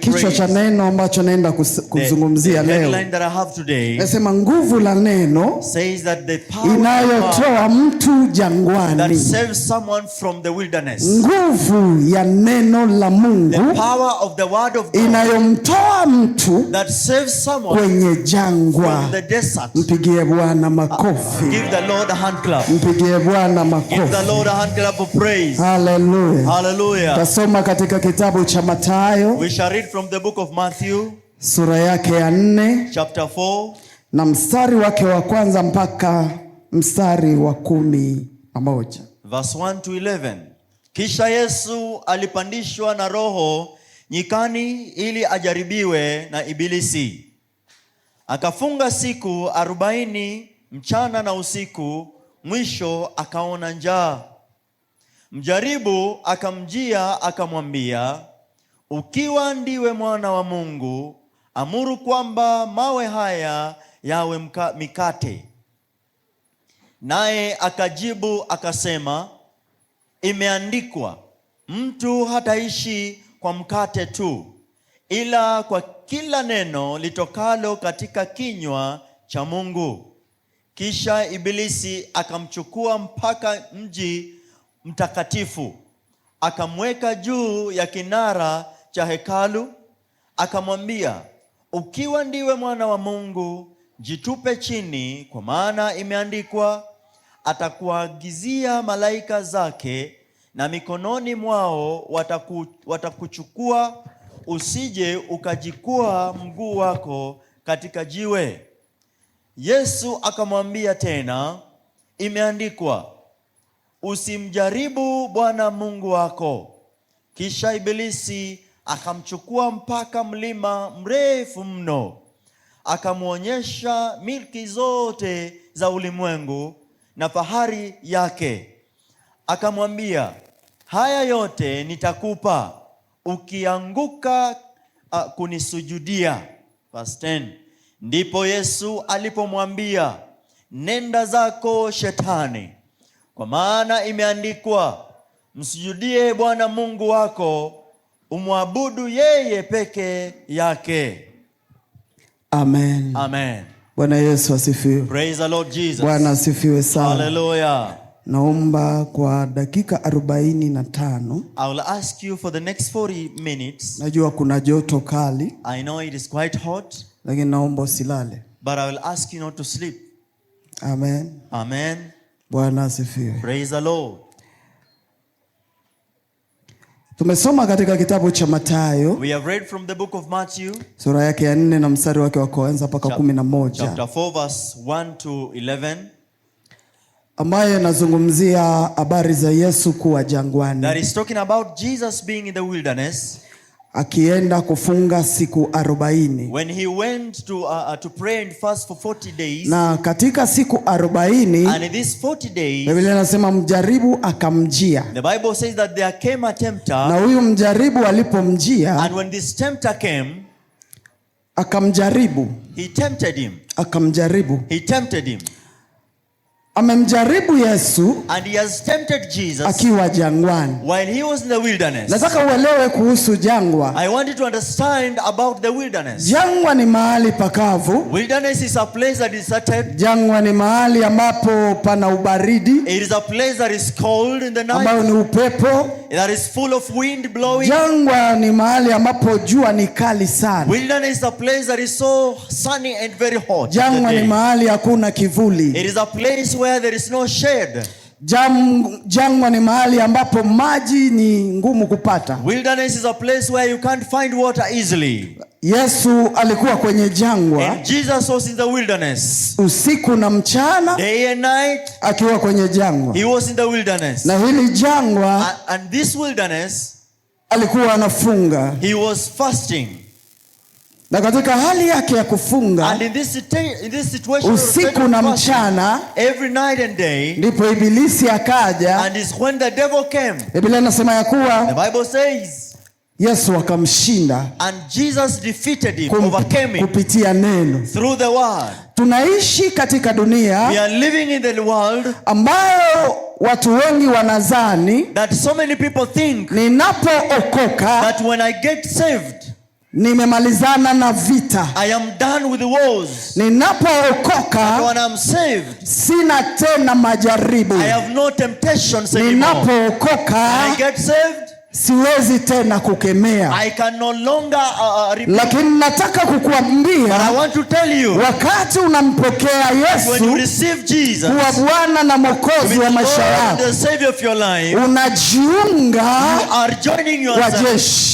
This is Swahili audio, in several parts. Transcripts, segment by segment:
Kichwa cha neno ambacho naenda kuzungumzia leo nasema nguvu la neno inayotoa mtu jangwani. Nguvu ya neno la Mungu inayomtoa mtu kwenye jangwa. Mpigie Bwana makofi. Mpigie Bwana makofi. Hallelujah. Tasoma katika kitabu cha Mathayo. We shall read from the book of Matthew, sura yake ya 4, chapter 4, na mstari wake wa kwanza mpaka mstari wa 11. Verse 1 to 11. Kisha Yesu alipandishwa na Roho nyikani ili ajaribiwe na Ibilisi. Akafunga siku 40 mchana na usiku, mwisho akaona njaa. Mjaribu akamjia akamwambia, ukiwa ndiwe mwana wa Mungu, amuru kwamba mawe haya yawe mikate. Naye akajibu akasema, imeandikwa, mtu hataishi kwa mkate tu, ila kwa kila neno litokalo katika kinywa cha Mungu. Kisha Ibilisi akamchukua mpaka mji mtakatifu, akamweka juu ya kinara cha hekalu, akamwambia, ukiwa ndiwe mwana wa Mungu, jitupe chini, kwa maana imeandikwa, atakuagizia malaika zake, na mikononi mwao watakuchukua, usije ukajikwaa mguu wako katika jiwe. Yesu akamwambia tena, imeandikwa, usimjaribu Bwana Mungu wako. Kisha Ibilisi akamchukua mpaka mlima mrefu mno, akamwonyesha milki zote za ulimwengu na fahari yake. Akamwambia, haya yote nitakupa ukianguka kunisujudia. Verse 10. Ndipo Yesu alipomwambia, nenda zako Shetani, kwa maana imeandikwa, msujudie Bwana Mungu wako, umwabudu yeye peke yake. Amen. Amen. Bwana Yesu asifiwe. Praise the Lord Jesus. Bwana asifiwe sana. Hallelujah. Naomba kwa dakika 45. I will ask you for the next 40 minutes. Najua kuna joto kali. I know it is quite hot. Lakini naomba usilale. But I will ask you not to sleep. Amen. Amen. Bwana asifiwe. Praise the Lord. Tumesoma katika kitabu cha Mathayo. We have read from the book of Matthew, sura yake ya 4 na mstari wake wa kwanza mpaka 11. Chapter 4 verse 1 to 11. Ambaye nazungumzia habari za Yesu kuwa jangwani. That is talking about Jesus being in the wilderness. Akienda kufunga siku 40. When he went to pray and fast for 40 days. Na katika siku 40, and in these 40 days, Biblia inasema mjaribu akamjia. The Bible says that there came a tempter. Na huyu mjaribu alipomjia, and when this tempter came, akamjaribu. He tempted him. Akamjaribu. He tempted him. Amemjaribu Yesu, and he has tempted Jesus akiwa jangwani. While he was in the wilderness. Nataka uelewe kuhusu jangwa. I want you to understand about the wilderness. Jangwa ni mahali pakavu. Wilderness is a place that is deserted. Jangwa ni mahali ambapo pana ubaridi. It is a place that is cold in the night. Ambao ni upepo. That is full of wind blowing. Jangwa ni mahali ambapo jua ni kali sana. Wilderness is a place that is so sunny and very hot. Jangwa ni mahali hakuna kivuli. It is a place where there is no shade. Jangwa ni mahali ambapo maji ni ngumu kupata. Wilderness is a place where you can't find water easily. Yesu alikuwa kwenye jangwa. And Jesus was in the wilderness. Usiku na mchana. Day and night. Akiwa kwenye jangwa. He was in the wilderness. Na hili jangwa. And this wilderness. Alikuwa anafunga. He was fasting. Na katika hali yake ya kufunga, and in this situation, usiku na mchana, every night and day, ndipo Ibilisi akaja. And is when the devil came. Biblia inasema ya kuwa, the Bible says, Yesu akamshinda. And Jesus defeated him, overcame him, kupitia neno. Through the word. Tunaishi katika dunia, we are living in the world, ambayo watu wengi wanadhani, that so many people think, ninapookoka, that when I get saved, Nimemalizana na vita. I am done with the wars. Ninapookoka, when I'm saved, sina tena majaribu. I have no temptations anymore. Ninapookoka, I get saved, siwezi tena kukemea. I can no longer repeat. Lakini nataka kukuambia, but I want to tell you, wakati unampokea Yesu, when you receive Jesus, kuwa Bwana na Mwokozi wa maisha yako, the Savior of your life, unajiunga, you are joining yourself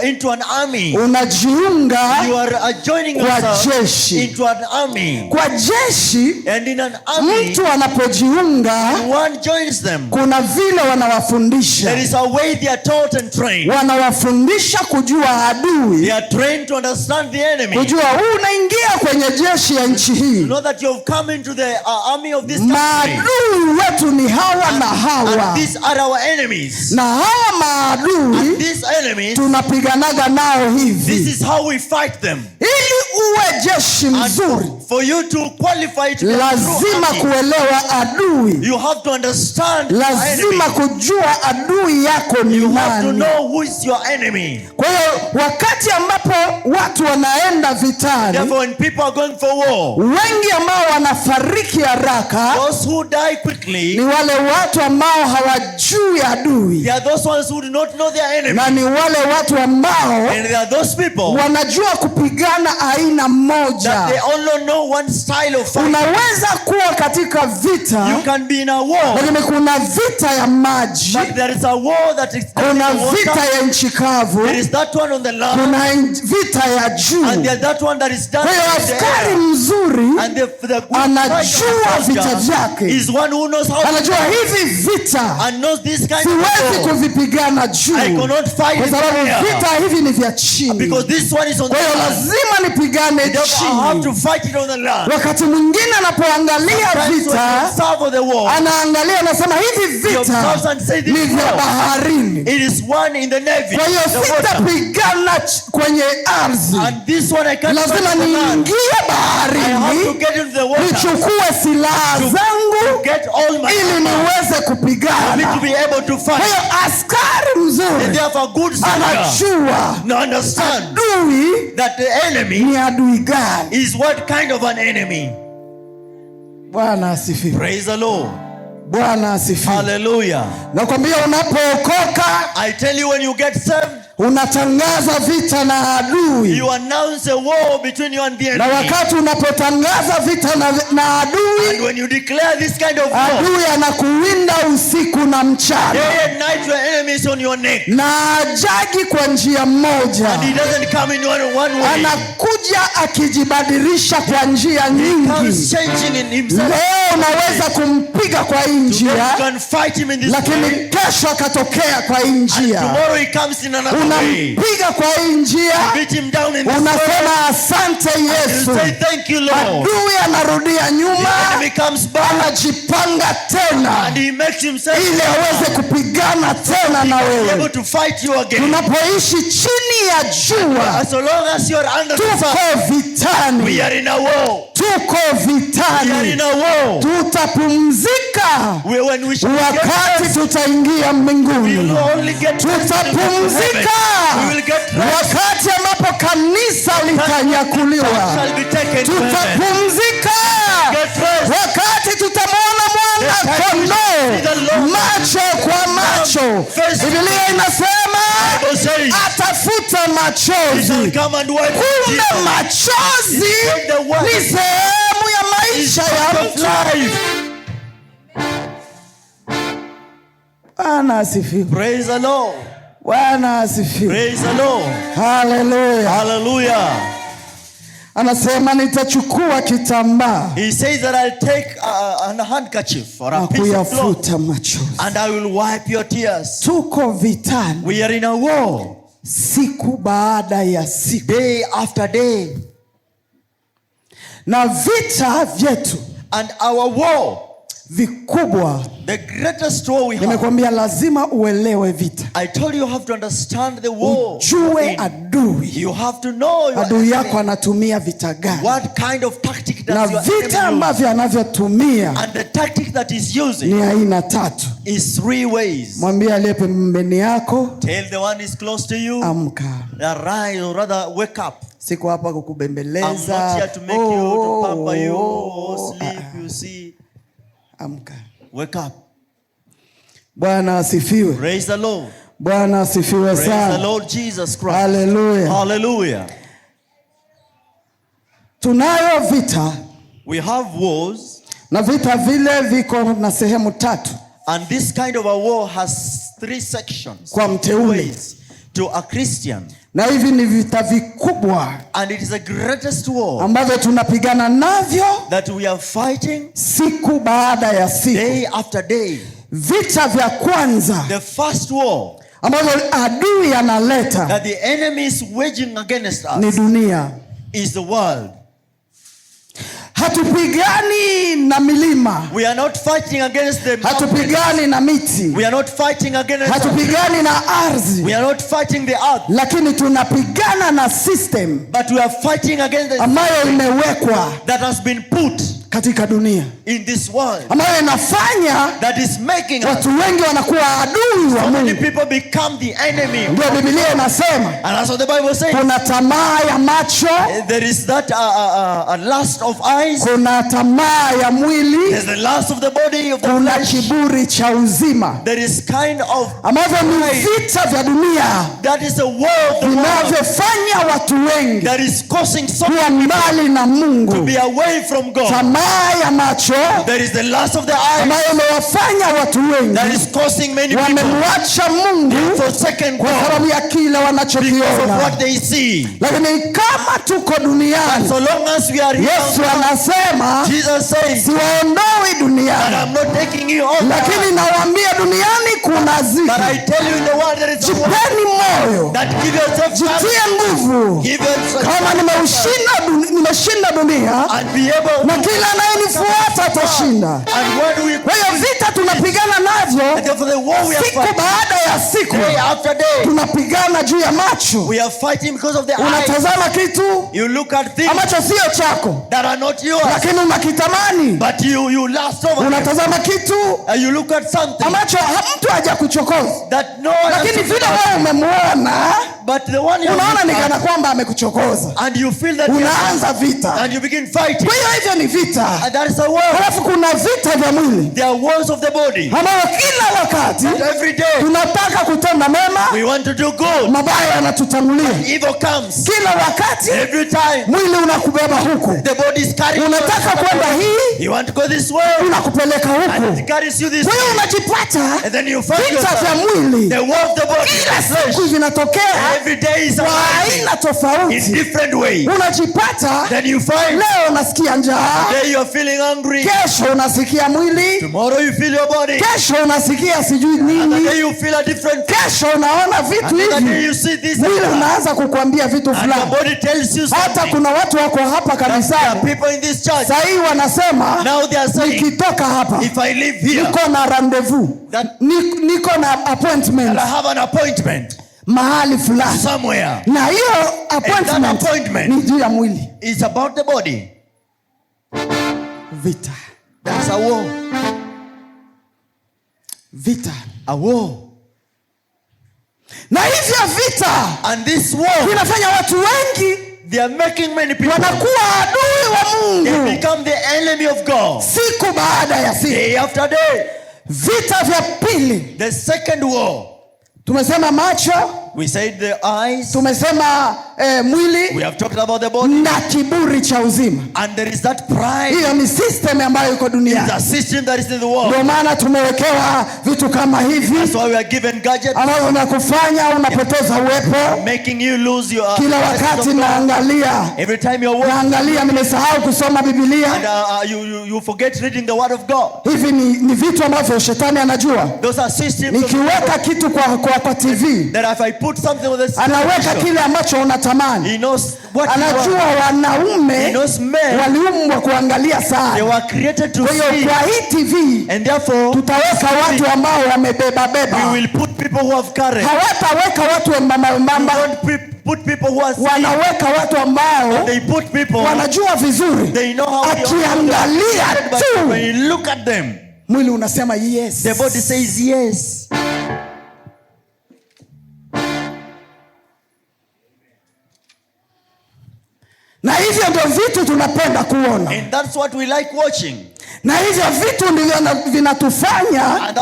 into an army. Unajiunga, you are joining yourself into an army. Kwa jeshi, and in an army, mtu anapojiunga, one joins them. Kuna vile wanawafundisha. There is a way they are taught and trained. Wanawafundisha kujua adui. They are trained to understand the enemy. Kujua unaingia kwenye jeshi ya nchi hii. You know that you have come into the army of this country. Maadui wetu ni hawa na hawa. And these are our enemies. Na hawa maadui, and these enemies, tunapiganaga nao hivi. This is how we fight them. Ili uwe jeshi mzuri, for you to qualify to lazima kuelewa adui. You have to understand. Lazima kujua adui yako ni nani. You have to know who is your enemy. Kwa hiyo wakati ambapo watu wanaenda vitani, therefore when people are going for war, wengi ambao wanafariki haraka, those who die quickly, ni wale watu ambao hawajui adui. They are those ones who do not know their enemy. Na ni wale watu ambao, and they are those people, wanajua kupigana aina moja. That they only know one style of fighting. Unaweza kuwa katika vita, you can be in a war, lakini kuna vita ya maji, but there is a war that is kuna vita ya nchi kavu, there is that one on the land, kuna vita ya juu, and there is that one that is done. Kwa hiyo askari mzuri, and the anajua vita vyake, is one who knows how, anajua hivi vita, and knows this kind siwezi of war, kuvipigana juu, I cannot fight kwa sababu vita hivi ni vya chini, because this one is on the land. Kwa hiyo lazima nipigane chini. I have to fight it on the land. Wakati mwingine anapoangalia vita, anaangalia anasema hivi vita ni vya baharini. It is one in the navy. Kwa hiyo sitapigana kwenye ardhi, lazima niingie baharini, nichukue silaha zangu ili niweze kupigana. Kwa hiyo askari mzuri anajua adui ni adui gani. Is what kind of an enemy. Bwana asifiwe. Praise the Lord. Bwana asifiwe. Hallelujah. Nakwambia unapookoka, I tell you when you get saved, unatangaza vita na adui. You announce a war between you and the enemy. Na wakati unapotangaza vita na adui, and when you declare this kind of war, adui anakuwinda usiku na mchana. Day and night your enemy is on your neck. Na ajaji kwa njia moja. And he doesn't come in one way. Anakuja akijibadilisha kwa njia nyingi. He comes changing in himself. Leo unaweza kumpiga kwa njia, you can fight him in this lakini way. Kesho akatokea kwa njia. And tomorrow he comes in another way. Unampiga kwa njia, unasema asante Yesu. Say, thank you, Lord. Adui anarudia nyuma, anajipanga tena ili aweze kupigana tena na wewe. Tunapoishi chini ya jua, tuko vitani. Tuko vitani. Tutapumzika wakati tutaingia mbinguni. Tutapumzika wakati ambapo kanisa litanyakuliwa. Tutapumzika wakati tutamwona mwana kondoo macho kwa macho. Biblia inasema atafuta machozi. Kumbe machozi ni sehemu ya maisha ya mtu. Bwana asifiwe. Praise the Lord. Bwana asifiwe. Praise the Lord. Hallelujah. Hallelujah. Anasema nitachukua kitambaa. He says that I'll take a handkerchief or a piece of cloth and I will wipe your tears. Tuko vitani. We are in a war. Siku baada ya siku. Day after day. Na vita vyetu. And our war. Vikubwa. The greatest war we have. Nimekwambia lazima uelewe vita. I told you have to understand the war. Ujue adui. You have to know adui yako anatumia vita gani. What kind of tactic Na vita ambavyo anavyotumia and the tactic that is using ni aina tatu. Is 3 ways. Mwambie aliye pembeni yako, tell the one is close to you, amka. Arise, or rather wake up. Siko hapa kukubembeleza. I'm not here to make you to pamper you, sleep, you see. Amka. Wake up. Bwana asifiwe. Praise the Lord. Bwana asifiwe sana. Praise the Lord Jesus Christ. Hallelujah. Hallelujah. Tunayo vita. We have wars. Na vita vile viko na sehemu tatu. And this kind of a war has 3 sections. Kwa mteule. To a Christian. Na hivi ni vita vikubwa. And it is the greatest war. Ambavyo tunapigana navyo. That we are fighting. Siku baada ya siku. Day after day. Vita vya kwanza. The first war. Ambavyo adui analeta. That the enemy is waging against us. Ni dunia. Is the world. Hatupigani na milima. We are not fighting against the mountains. Hatupigani na miti. We are not fighting against. Hatupigani na ardhi. We are not fighting the earth. Lakini tunapigana na system. But we are fighting against the ambayo imewekwa that has been put katika dunia, in this world, ambayo inafanya that is making watu wengi wanakuwa adui wa Mungu. Many people become the enemy. Ndio Biblia inasema. And that's what the Bible says. Kuna tamaa ya macho. There is that a lust of eyes. Kuna tamaa ya mwili. There's the lust of the body of the kuna flesh. Kiburi cha uzima. There is kind of ambavyo ni vita vya dunia. That is a war of the world. Vinavyofanya watu wengi that is causing so kuwa mbali na Mungu. To be away from God. Tamaa ya macho. There is the lust of the eyes. Ambayo imewafanya watu wengi. That is causing many people. Wamemwacha Mungu. Forsaken God. Kwa sababu ya kile wanachokiona. Because of what they see. Lakini kama tuko duniani. So long as we are here. Yesu anasema. Jesus says. Siwaondoi duniani. But I'm not taking you over. Lakini nawaambia duniani kuna ziki. But I tell you in the world there is a war. Jipeni moyo. That give yourself. Jitie nguvu. Give yourself. Kama nimeshinda dunia. And be able. Na kila anayenifuata atashinda. Kwa hiyo vita tunapigana navyo. Siku baada ya siku. Day after day. Tunapigana juu ya macho. We are fighting because of the eyes. Unatazama kitu. You look at things. Ambacho sio chako. That are not yours. Lakini unakitamani. But you lust over. Unatazama kitu. You look at something. Ambacho mtu hajakuchokoza. That no one. Lakini vile wewe umemuona. But the one you unaona ni kana kwamba amekuchokoza. And you feel that. Unaanza vita. And you begin fighting. Kwa hiyo hivyo ni vita. And that is a war. Halafu kuna vita vya mwili. There are wars of the body. Ambayo kila wakati. Every day. Tunataka kutenda mema. We want to do good. Mabaya yanatutangulia. Evil comes. Kila wakati. Every time. Mwili unakubeba huku. The body is carrying. Unataka kwenda hii. You want to go this way. Unakupeleka huku. And it carries you this way. Wewe unajipata. And then you find vita vya mwili. The war of the body. Kila siku vinatokea. Every day is aina tofauti. In different ways. Unajipata. Then you find. Leo unasikia njaa. Today you are feeling hungry. Kesho unasikia mwili. Tomorrow you feel your body. Kesho unasikia sijui nini. Another day you feel a different. Kesho unaona vitu hivi. Another day you see this. Mwili unaanza kukuambia vitu fulani. And your body tells you something. Hata kuna watu wako hapa kanisani. People in this church. Sasa hivi wanasema. Now they are saying. Nikitoka hapa. If I live here. Niko na rendezvous. Niko na appointment. I have an appointment. Mahali fulani. Somewhere. Na hiyo appointment ni juu ya mwili. It's about the body. Vita. That's a war. Vita. A war. Na hivyo vita. And this war. Vinafanya watu wengi. They are making many people. Wanakuwa adui wa Mungu. They become the enemy of God. Siku baada ya siku. Day after day. Vita vya pili. The second war. Tumesema macho. We said the eyes. Tumesema mwili. We have talked about the body. Na kiburi cha uzima. And there is that pride. Hiyo ni system ambayo iko duniani. It's a system that is in the world. Ndio maana tumewekewa vitu kama hivi. That's why we are given gadgets. Ambavyo vinakufanya unapoteza uwepo. Making you lose your. Kila wakati naangalia. Every time you're walking. Naangalia nimesahau kusoma Biblia. And you forget reading the word of God. Hivi ni vitu ambavyo shetani anajua. Those are systems. Nikiweka kitu kwa TV. That if I put something on the anaweka kile ambacho unatamani. He knows what anajua wanaume waliumbwa kuangalia sana. They were created to see. Kwa hii TV and therefore tutaweka watu ambao wamebeba. We will put people who have courage. Hawataweka watu wembamba. put people who are wanaweka watu ambao they put people wanajua vizuri. They know how akiangalia tu, when you look at them, mwili unasema yes. The body says yes. Na hivyo ndio vitu tunapenda kuona. And that's what we like watching. Na hivyo vitu ndivyo vinatufanya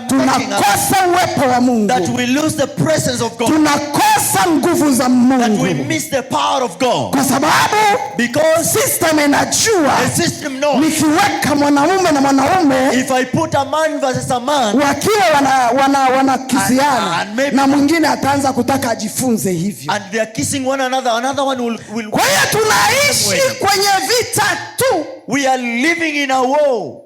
tunakosa uwepo wa Mungu. That we lose the presence of God. Tunakosa nguvu za Mungu. That we miss the power of God. Kwa sababu system inajua, the system knows, nikiweka mwanamume na mwanaume, if I put a man versus a man, wakiwa wanakisiana, na mwingine ataanza kutaka ajifunze hivyo. And they are kissing one another, another one will. Kwa hiyo tunaishi kwenye vita tu. We are living in a war.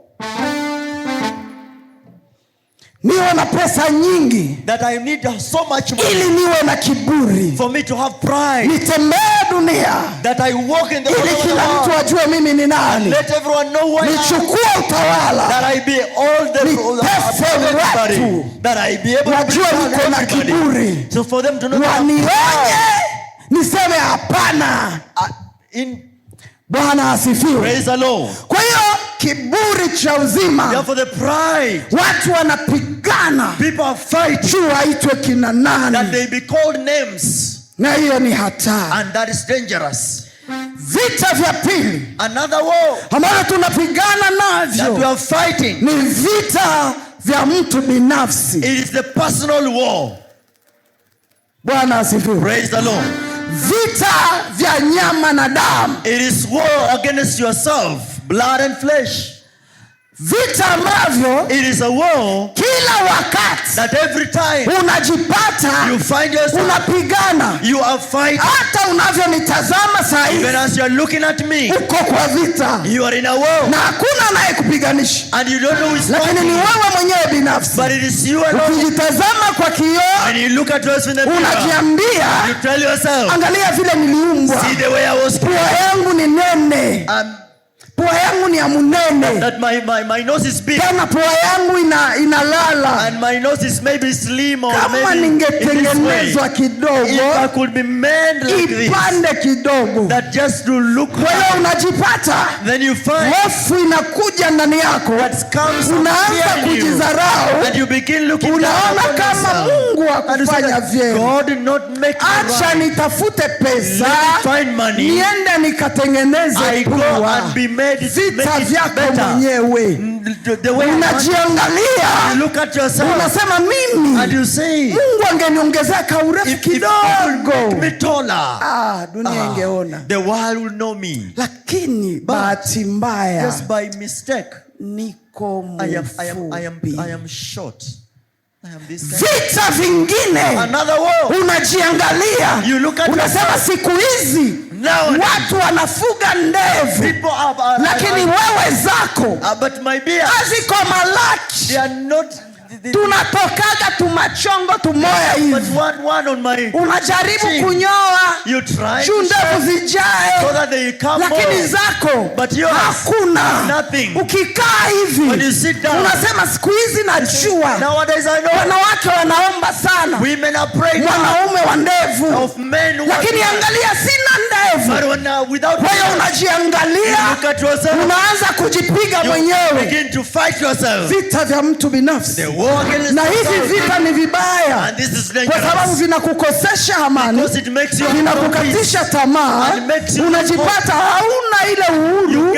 Niwe na pesa nyingi, that I need so much money, ili niwe na kiburi, for me to have pride, nitembee dunia, that I walk in the world, ili kila mtu ajue mimi ni nani, let everyone know who I am, nichukue utawala, that I be all the everybody, that I be able to be everybody, so for them to know niseme hapana. Bwana asifiwe. Praise the Lord. Kwa hiyo kiburi cha uzima, therefore the pride, watu wanapigana, people are fighting, tu waitwe kina nani, that they be called names, na hiyo ni hatari, and that is dangerous. Vita vya pili, another war ambavyo tunapigana navyo, that we are fighting, ni vita vya mtu binafsi. It is the personal war. Bwana asifiwe. Praise the Lord. Vita vya nyama na damu. It is war against yourself, blood and flesh. Vita ambavyo, it is a war, kila wakati, that every time unajipata you find yourself unapigana. You are fighting. Hata unavyonitazama sasa hivi, even as you are looking at me, uko kwa vita. You are in a war, na hakuna anayekupiganisha, and you don't know who is fighting. Lakini ni wewe mwenyewe binafsi. But it is you alone. Ukijitazama kwa kioo, when you look at yourself in the mirror, unajiambia, you tell yourself, angalia vile niliumbwa, see the way I was pua yangu ni nene, pua yangu ni amunene, that my nose is big, kama pua yangu inalala, and my nose is maybe slim, or kama maybe ningetengenezwa kidogo, if I could be made like this, ipande kidogo, that just to look. Kwa hiyo unajipata, then you find hofu inakuja ndani yako, unaanza kujidharau, and you begin looking unaona kama Mungu hakufanya vyema. God did not make you acha nitafute pesa, find money, niende nikatengeneze pua. Vita vyako mwenyewe. Unajiangalia, look at yourself, unasema mimi, and you say, Mungu angeniongezea kaurefu kidogo, dunia ingeona, the world will know me. Lakini bahati mbaya, just by mistake, niko mfupi, I am short. Vita vingine, another war, unajiangalia, you look at unasema siku hizi watu wanafuga ndevu, lakini wewe zako haziko malaki. They are not, tunatokaga tumachongo tumoya hivi, unajaribu kunyoa juu ndevu zijae, lakini zako hakuna. Ukikaa hivi unasema siku hizi najua wanawake wanaomba sana, wanaume wa ndevu, lakini angalia sina ndevu. Kwa hiyo unajiangalia, unaanza kujipiga mwenyewe. Vita vya mtu binafsi, na hivi vita ni vibaya, kwa sababu vinakukosesha amani, vinakukatisha tamaa, unajipata hauna ile uhuru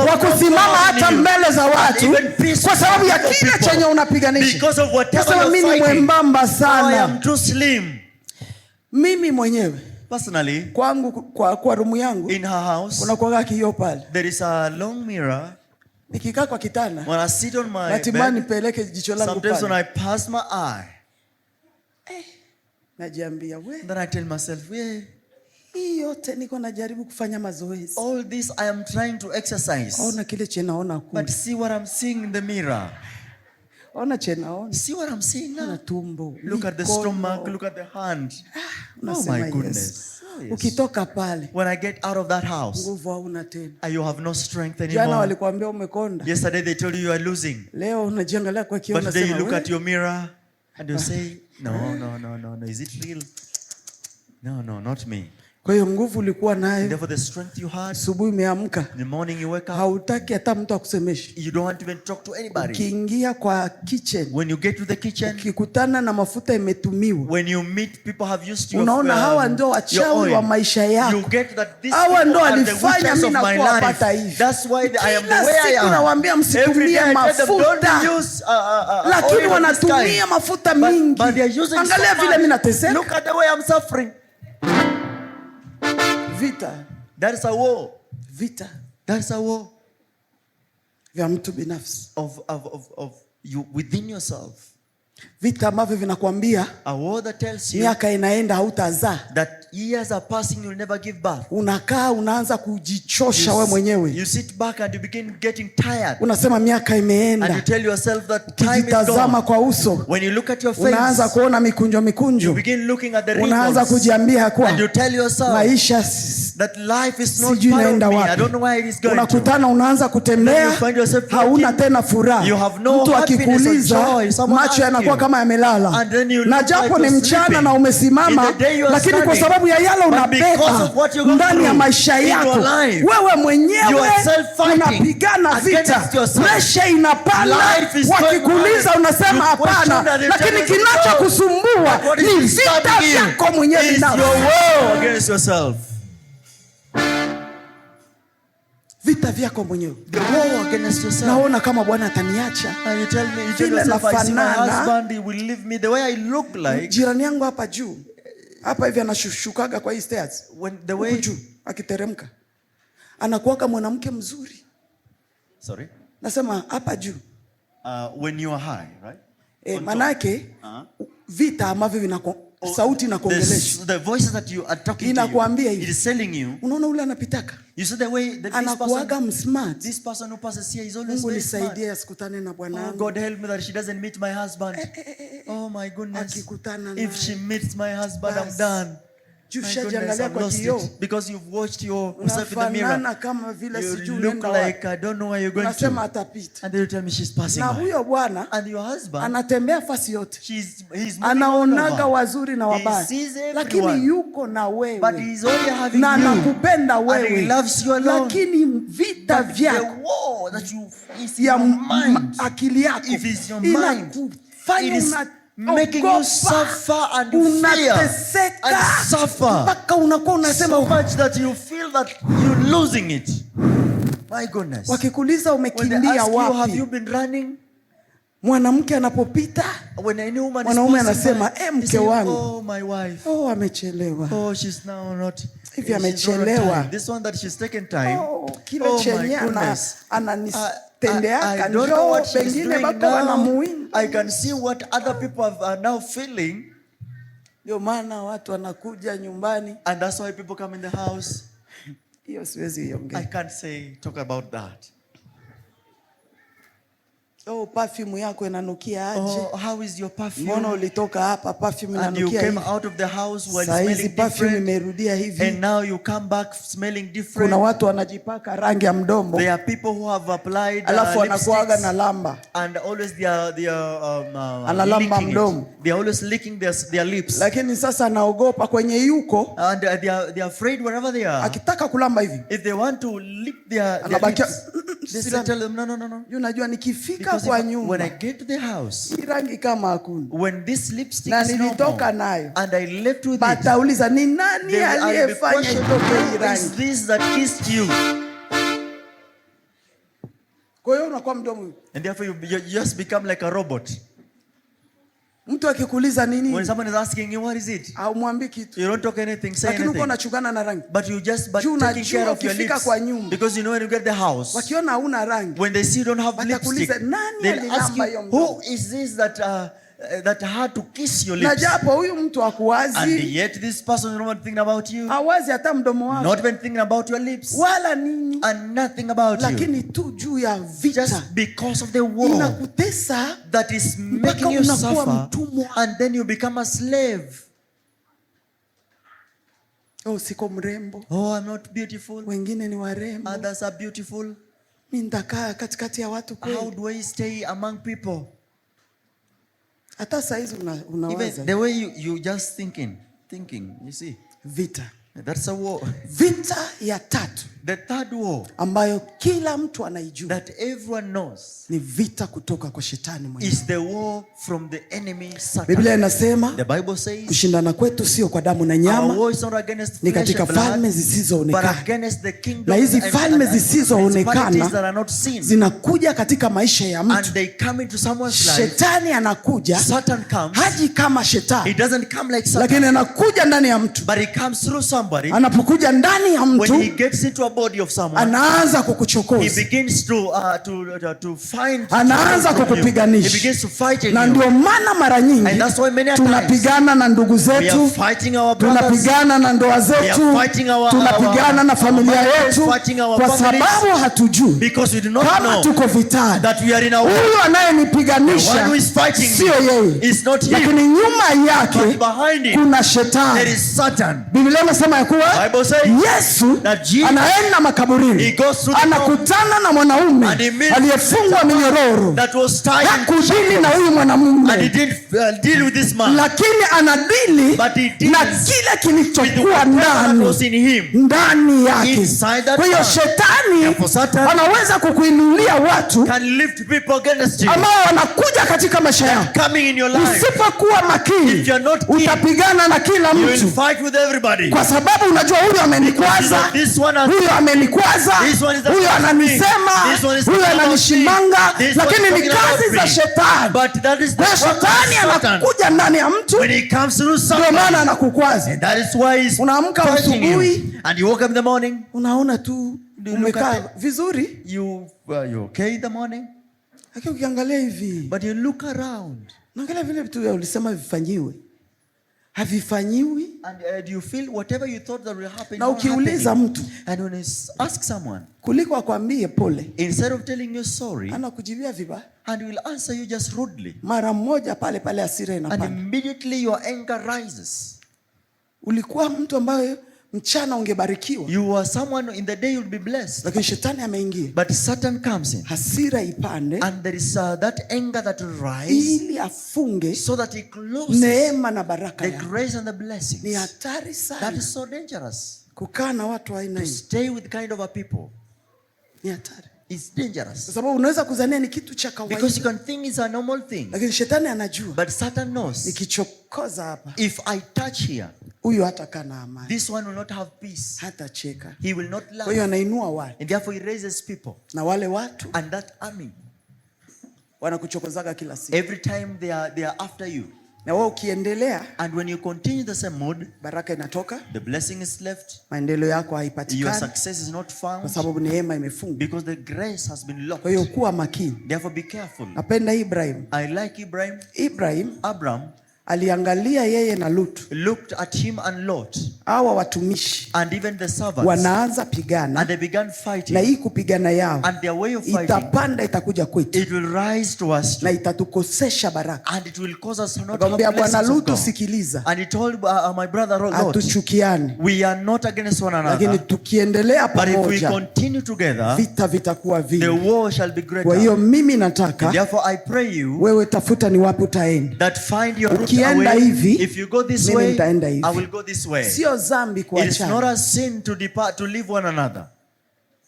wa kusimama hata mbele za watu, kwa sababu ya kile chenye unapiganisha. Kwa sababu mimi mwembamba sana, mimi mwenyewe personally, kwangu, kwa rumu yangu, in her house, kuna kwa kioo pale, there is a long mirror. Nikikaa kwa kitanda, when I sit on my bed, nipeleke jicho langu pale, sometimes when I pass my eye, najiambia we, then I tell myself, we, hii yote niko najaribu kufanya mazoezi, all this I am trying to exercise, ona kile chenaona kule, but see what I'm seeing in the mirror. Ona chenaona, see what I'm seeing now. Tumbo, look at the stomach, look at the hand. Oh my goodness. Yes. Ukitoka pale, when I get out of that house, nguvu hauna tena, you have no strength anymore. Jana walikuambia umekonda, yesterday they told you are losing, leo unajiangalia kwa kioo, but today you look at your mirror and you say, no, is it real? No, not me. Kwa hiyo nguvu ulikuwa nayo. Therefore the strength you had. Asubuhi umeamka. In the morning you wake up. Hautaki hata mtu akusemeshe. You don't want to even talk to anybody. Ukiingia kwa kitchen. When you get to the kitchen. Ukikutana na mafuta imetumiwa. When you meet people have used your unaona hawa ndio wachawi wa maisha yako. You get that this hawa ndio walifanya mimi na kuwapata hivi. That's why I am the way I am. Nawaambia msitumie mafuta. Lakini wanatumia mafuta mingi. Angalia vile mimi nateseka. Look at the way I'm suffering. Vita. That is a war. Vita. That is a war. Vya mtu binafsi. Of you within yourself. Vita ambavyo vinakuambia a war that tells you miaka inaenda hautazaa. That years are passing, you'll never give birth. Unakaa unaanza kujichosha wewe mwenyewe. You sit back and you begin getting tired. Unasema miaka imeenda. And you tell yourself that time is gone. Ukitazama kwa uso. When you look at your face, unaanza kuona mikunjo. You begin looking at the wrinkles. Unaanza kujiambia kwa. And you tell yourself maisha that life is not part of me. I don't know where it is going. Unakutana unaanza kutembea. Hauna tena furaha. You have no mtu akikuuliza macho yanakuwa kama yamelala. Na japo ni mchana na umesimama, lakini kwa sababu ya yale unabeba ndani ya maisha yako, wewe mwenyewe unapigana vita. Presha inapanda, wakikuuliza unasema hapana, lakini kinachokusumbua ni vita vyako mwenyewe binafsi. Vita vyako mwenyewe. The war against yourself. Naona kama Bwana ataniacha. And you tell yourself, I see my husband, he will leave me the way I look like. Jirani yangu hapa juu. Hapa hivi anashushukaga kwa hii stairs. When the way juu akiteremka. Anakuwaka mwanamke mzuri. Sorry? Nasema hapa juu. When you are high, right? Manake vita ambavyo vinako sauti na kuongelesha. The voices that you are talking inakuambia to you, it is telling you. Unaona ule anapitaka. You see the way that this person who passes here is always Mungu very smart. Nisaidie asikutane na bwana. Oh, God help me that she doesn't meet my husband. Oh my goodness. If she meets my husband, I'm done. Because you've watched yourself in the mirror. You look like I don't know where you're going to. And they will tell me she's passing by. And your husband, he's anaonaga wazuri na wabaya, lakini yuko na wewe, na anakupenda wewe, and he loves you alone. Lakini vita vyako ya akili yako inakufanya making you suffer and fear and suffer so much that you feel that you're losing it. My goodness. Wakikuuliza umekimbia wapi? Have you been running? Mwanamke anapopita, mwanaume anasema mke wangu, oh my wife, amechelewa, oh she's now not, hivi amechelewa, this one that she's taken time, kile chenye I don't know what she's doing now. I can see what other people are now feeling. Ndio maana watu wanakuja nyumbani. And that's why people come in the house. Hiyo siwezi iongea. I can't talk about that. Perfume yako inanukia aje? How is your perfume? Mbona ulitoka hapa perfume inanukia hivi? And you came out of the house while smelling perfume imerudia hivi. And now you come back smelling different. Kuna watu wanajipaka rangi ya mdomo. There are people who have applied alafu wanakuaga na lamba. And always they are analamba mdomo. They are always licking their lips. Lakini sasa anaogopa kwenye yuko. And they are afraid wherever they are. Akitaka kulamba hivi. If they want to lick their lips, they tell them no. Unajua nikifika kwa nyumba, when I get to the house, rangi kama hakuna, when this lipstick na is nilitoka nayo, and I left with it, batauliza ni nani aliyefanya itoke rangi? Is this that kissed you? Kwa hiyo unakuwa mdomo, and therefore you just become like a robot. Mtu akikuuliza nini? When someone is asking you what is it? Au mwambi kitu. You don't talk anything, say anything. Lakini uko unachukana na rangi. But you just taking care of your lips. Because you know when you get the house, wakiona hauna rangi, when they see you don't have lipstick, they'll ask you, who is this that had to kiss your lips? Na japo huyu mtu akuwazi, and yet this person is not thinking about you. Hawazi hata mdomo wako. Not even thinking about your lips. Wala nini. And nothing about you. Lakini tu juu ya vita. Just because of the war. Inakutesa. That is making you suffer. And then you become a slave. Siko mrembo. I'm not beautiful. Wengine ni warembo. Others are beautiful. Mimi nitakaa katikati ya watu kweli. How do I stay among people? Hata saizi unawaza. Even the way you just thinking, you see. Vita. That's a war. Vita ya tatu, the third war, ambayo kila mtu anaijua, that everyone knows, ni vita kutoka kwa shetani mwenyewe. Is the war from the enemy Satan. Biblia inasema, the Bible says, kushindana kwetu sio kwa damu na nyama, our war is not against flesh ni katika falme zisizoonekana. But against the kingdoms, na hizi falme zisizoonekana zinakuja katika maisha ya mtu. And they come into someone's life. Shetani anakuja, Satan comes, haji kama shetani, he doesn't come like Satan, lakini anakuja ndani ya mtu. But he comes through somebody. Anapokuja ndani ya mtu, when he gets into a body of someone, anaanza kukuchokoza, he begins to find, anaanza kukupiganisha, he begins to fight you. Na ndio maana mara nyingi tunapigana na ndugu zetu, tunapigana na ndoa zetu, tunapigana na familia yetu, kwa sababu hatujui kama tuko vitani. Huyu anayenipiganisha sio yeye, lakini nyuma yake kuna shetani. Biblia inasema ya kuwa Yesu anaenda makaburini, anakutana na mwanaume aliyefungwa minyororo. Hakudili na huyu mwanamume, lakini anadili na kile kilichokuwa ndani yake. Kwa hiyo shetani anaweza kukuinulia watu ambao wanakuja katika maisha yako. Usipokuwa makini, utapigana na kila mtu, kwa sababu unajua huyu amenikwaza, huyu amenikwaza, huyu ananisema, huyu ananishimanga, lakini ni kazi za shetani. Kwa shetani anakuja ndani ya mtu, ndio maana anakukwaza. Unaamka asubuhi, unaona tu umekaa vizuri, you okay in the morning, lakini ukiangalia hivi, but you look around, naangalia vile vitu ulisema vifanyiwe, havifanyiwi. And you feel whatever you thought that will happen. Na ukiuliza mtu, and when you ask someone, kuliko akwambie pole, instead of telling you sorry, anakujibia vibaya, and will answer you just rudely. Mara moja pale hasira inapanda, and immediately your anger rises. Ulikuwa mtu ambaye mchana ungebarikiwa, you were someone in the day you'll be blessed, lakini shetani ameingia, but Satan comes in, hasira ipande, and there is that anger that will rise, ili afunge, so that he closes neema na baraka the grace and the blessings. Ni hatari sana. That is so dangerous. Kukaa na watu aina hii, to stay with kind of a people, ni hatari. It's dangerous. Kwa sababu unaweza kuzania ni kitu cha kawaida, because you can think it's a normal thing, lakini shetani anajua, but Satan knows, nikichokoza hapa, if I touch here, huyu hatakaa na amani, this one will not have peace, hatacheka, he will not laugh. Kwa hiyo anainua watu, and therefore he raises people, na wale watu, and that army, wanakuchokozaga kila siku, every time they are after you. Na wewe ukiendelea, and when you continue the same mood, baraka inatoka, the blessing is left, maendeleo yako haipatikani, your success is not found, kwa sababu neema imefungwa, because the grace has been locked. Kwa hiyo kuwa makini. Therefore be careful. Napenda Ibrahim. I like Abraham aliangalia yeye na Lut, looked at him and Lot, hawa watumishi, and even the servants, wanaanza pigana, and they began fighting, na hii kupigana yao, and their way of fighting, itapanda itakuja kwetu, it will rise to us, na itatukosesha baraka, and it will cause us not to have Bwana blessings of God. Sikiliza, and he told my brother Lot, hatuchukiani, we are not against one another, lakini tukiendelea pamoja, but if we continue together, vita vitakuwa vingi, the war shall be greater. Kwa hiyo mimi nataka, therefore I pray you, wewe tafuta ni wapi utaenda, that find your route away. If you go this way, I will go this way. Sio dhambi kuachana. It is not a sin to depart, to leave one another.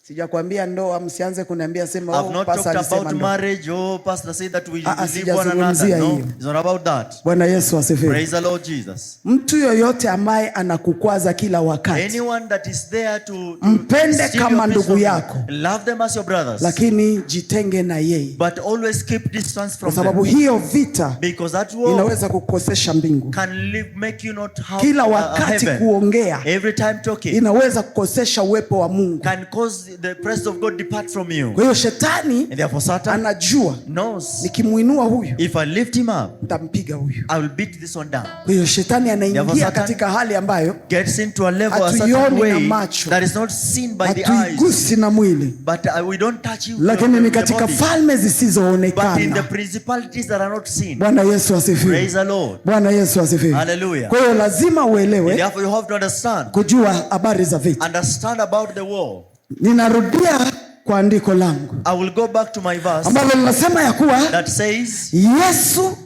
Sijakwambia ndoa, msianze kuniambia sema I've not talked about marriage. Pastor said that we leave one another. No, it's not about that. Bwana Yesu asifiwe. Praise the Lord Jesus. Mtu yoyote ambaye anakukwaza kila wakati, anyone that is there to mpende kama ndugu yako, love them as your brothers, lakini jitenge na yeye, but always keep distance from them, kwa sababu hiyo vita, because that war inaweza kukosesha mbingu, can make you not have kila wakati kuongea, every time talking, inaweza kukosesha uwepo wa Mungu, can cause the presence of God depart from you. Kwa hiyo shetani, and therefore Satan anajua, knows, nikimuinua huyu, if I lift him up, nitampiga huyu, I will beat this one down. Kwa hiyo shetani anaingia katika hali ambayo gets into a level, a certain way that is not seen by the eyes, na mwili, but we don't touch you, lakini ni katika falme zisizoonekana, but in the principalities that are not seen. Bwana Yesu asifiwe. Praise the Lord. Bwana Yesu asifiwe. Hallelujah. Kwa hiyo lazima uelewe, therefore you have to understand, kujua habari za vita, understand about the war. Ninarudia kwa andiko langu. I will go back to my verse. Ambalo linasema ya kuwa that says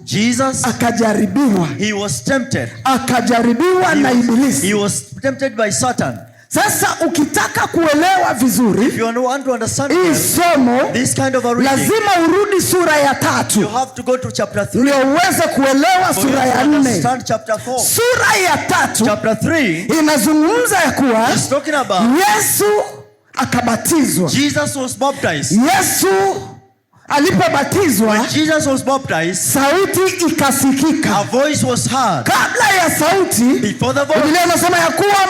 Jesus akajaribiwa. He was tempted. Akajaribiwa na Ibilisi. He was tempted by Satan. Sasa ukitaka kuelewa vizuri if you want to understand somo, this kind of a reading, lazima urudi sura ya 3. You have to go to chapter 3. Ndio uweze kuelewa sura ya 4. Chapter 4. Sura ya 3 chapter 3 inazungumza ya kuwa talking about Yesu akabatizwa. Jesus was baptized. Yesu alipobatizwa, when Jesus was baptized, sauti ikasikika. A voice was heard. Kabla ya sauti, before the voice, Biblia inasema ya kuwa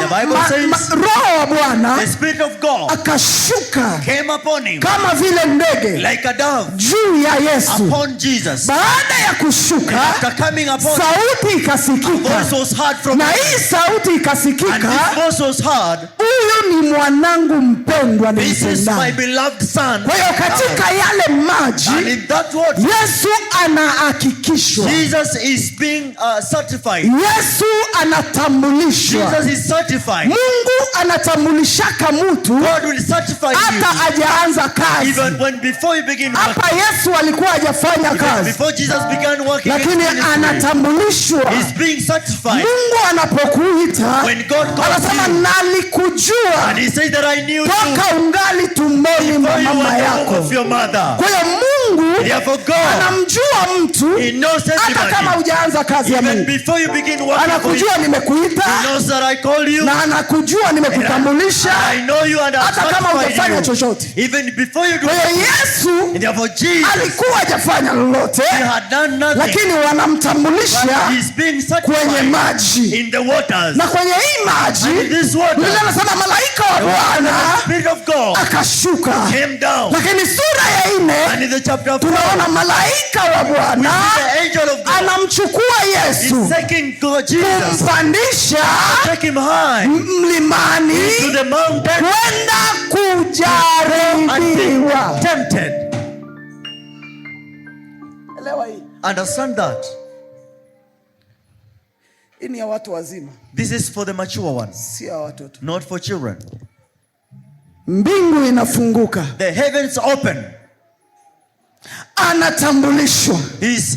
Roho wa Bwana, the Spirit of God, akashuka came upon him, kama vile ndege, like a dove, juu ya Yesu. upon Jesus. Baada ya kushuka, after coming upon sauti ikasikika. A voice was heard from na hii sauti ikasikika, and this voice was heard, huyu ni mwanangu mpendwa this is my beloved son. Kwa hiyo katika yale maji, and in that word, Yesu anahakikishwa. Jesus is being certified. Yesu anatambulishwa. Jesus is certified. Mungu anatambulishaka mtu, God will certify you hata hajaanza kazi. Even when before you begin working. Hapa Yesu alikuwa hajafanya kazi. Before Jesus began working, lakini anatambulishwa. He's being certified. Mungu anapokuita, when God calls anasema you, nalikujua, and he says that I knew you toka ungali tumboni mwa mama yako. Kwa hiyo Mungu anamjua mtu hata kama hujaanza kazi ya Mungu. Anakujua nimekuita, na anakujua nimekutambulisha, hata kama hujafanya chochote. Kwa hiyo Yesu alikuwa hajafanya lolote, lakini wanamtambulisha kwenye maji. Na kwenye hii maji, Biblia inasema malaika wa Bwana akashuka. Lakini sura ya 4 tunaona malaika wa Bwana anamchukua Yesu, kumpandisha mlimani kwenda kujaribiwa. Elewa hii. Understand that. Hii ni ya watu wazima. This is for the mature ones. Si ya watoto. Not for children. Mbingu inafunguka. The heavens open. Anatambulishwa. He's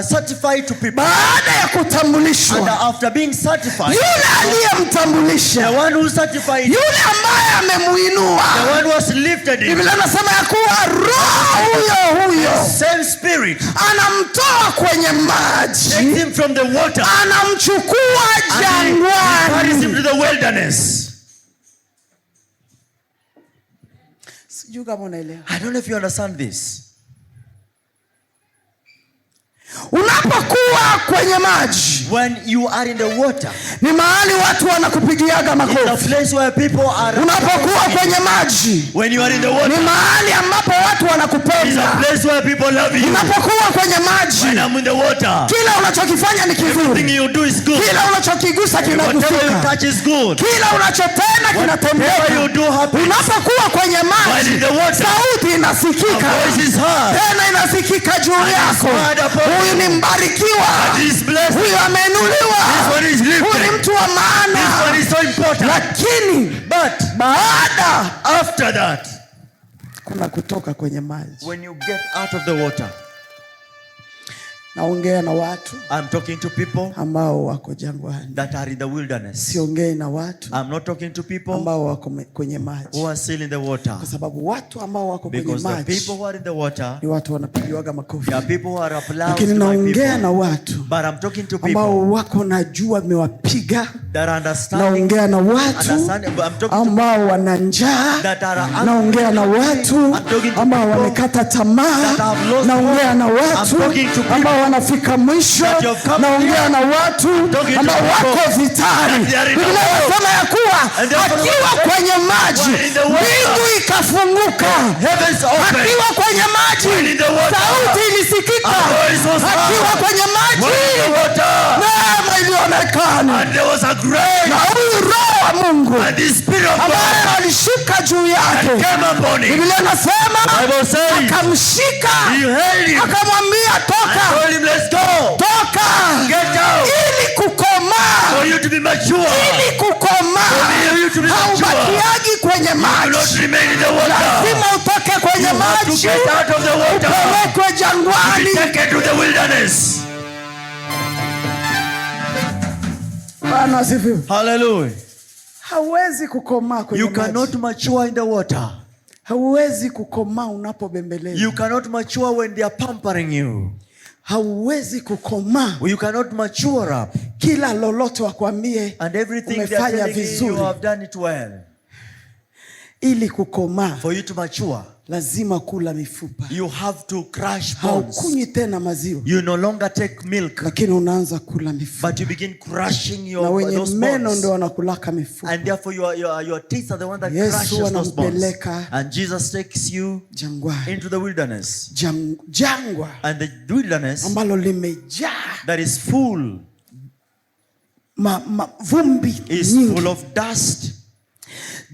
certified to people. Baada ya kutambulishwa, and after being certified, yule aliyemtambulisha, the one who certified, yule ambaye amemuinua, the one who has lifted him, Biblia inasema ya kuwa Roho huyo same Spirit anamtoa kwenye maji, takes him from the water, anamchukua jangwani, carries him to the wilderness. I don't know if you understand this. Unapokuwa kwenye maji, when you are in the water, ni mahali watu wanakupigiaga makofi. It's a place where people are. Unapokuwa kwenye maji, when you are in the water, ni mahali ambapo watu wanakupenda. It's a place where people love you. Unapokuwa kwenye maji, when I'm in the water, kila unachokifanya ni kizuri. Everything you do is good. Kila unachokigusa kinagusika. Whatever you touch is good. Kila unachotenda kinatembea. You do happens. Unapokuwa kwenye maji, sauti inasikika. A voice is heard. Tena inasikika juu yako. Huyu ni mbarikiwa. Huyu ameinuliwa. Huyu ni mtu wa maana. This one is so important. Lakini baada, after that, kuna kutoka kwenye maji. When you get out of the water, naongea na watu, I'm talking to people ambao wako jangwani, that are in the wilderness. Siongei na watu, I'm not talking to people ambao wako kwenye maji, who are still in the water. Kwa sababu watu ambao wako kwenye maji, because the people who are in the water, ni watu wanapigiwaga makofi. There are people who are applauded. Lakini naongea na watu, but I'm talking to people ambao wako najua mewapiga. that understand. Naongea na watu ambao wana njaa. Naongea na watu ambao wamekata tamaa. Naongea na watu ambao wanafika mwisho. Naongea na watu ambao wako vitani. Biblia inasema ya kuwa akiwa kwenye maji, mbingu ikafunguka. Akiwa kwenye maji, sauti ilisikika. Akiwa kwenye maji, neema ilionekana. Na huyu Roho wa Mungu ambaye alishuka juu yake. Biblia inasema akamshika, akamwambia toka, toka, ili kukomaa, ili kukomaa. Haubakiagi kwenye maji, lazima utoke kwenye maji, upelekwe jangwani. Bwana asifiwe. Hallelujah. Hauwezi kukomaa kwenye maji. You cannot mature in the water. Hauwezi kukomaa unapobembelezwa. You cannot mature when they are pampering you. Hauwezi kukomaa. You cannot mature up. Kila lolote wakwambie umefanya vizuri, you have done it well. Ili kukomaa, for you to mature, lazima kula mifupa. You have to crush bones. Haukunywi tena maziwa. You no longer take milk. Lakini unaanza kula mifupa. But you begin crushing your na wenye those meno ndio wanakulaka mifupa. And therefore your teeth are the one that crushes those bones. And Jesus takes you jangwani, into the wilderness. Jangwa. And the wilderness ambalo limejaa, that is full, vumbi is nyingi. Full of dust.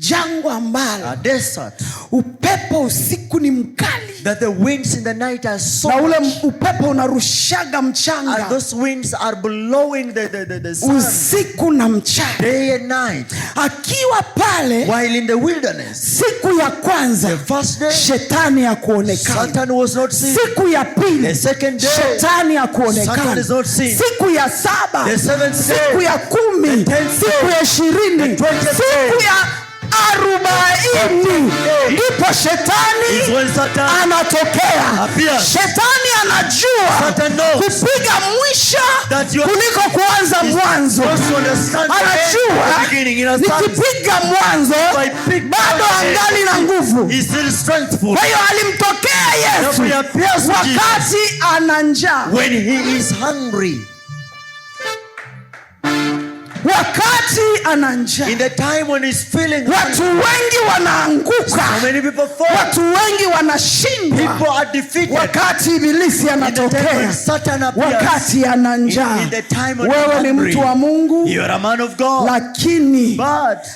Jangwa ambalo, a desert, upepo usiku ni mkali, that the winds in the night are so na ule upepo unarushaga mchanga, and those winds are blowing the sun, usiku na mchana, day and night. Akiwa pale, while in the wilderness, siku ya kwanza, the first day, shetani hakuonekana. Satan was not seen. Siku ya pili, the second day, shetani hakuonekana. Satan is not seen. Siku ya saba, the seventh day, siku ya 10, siku ya 20, siku ya 40, ndipo shetani anatokea. Shetani anajua kupiga mwisho kuliko kuanza mwanzo. Anajua nikipiga mwanzo bado angali na nguvu. Kwa hiyo alimtokea Yesu wakati ana njaa. When he is hungry. Wakati ana njaa. In the time when he's feeling hungry. Watu wengi wanaanguka. So many people fall. Watu wengi wanashindwa. People are defeated. Wakati ibilisi anatokea. Wakati ana njaa. Wewe ni mtu wa Mungu. You are a man of God. Lakini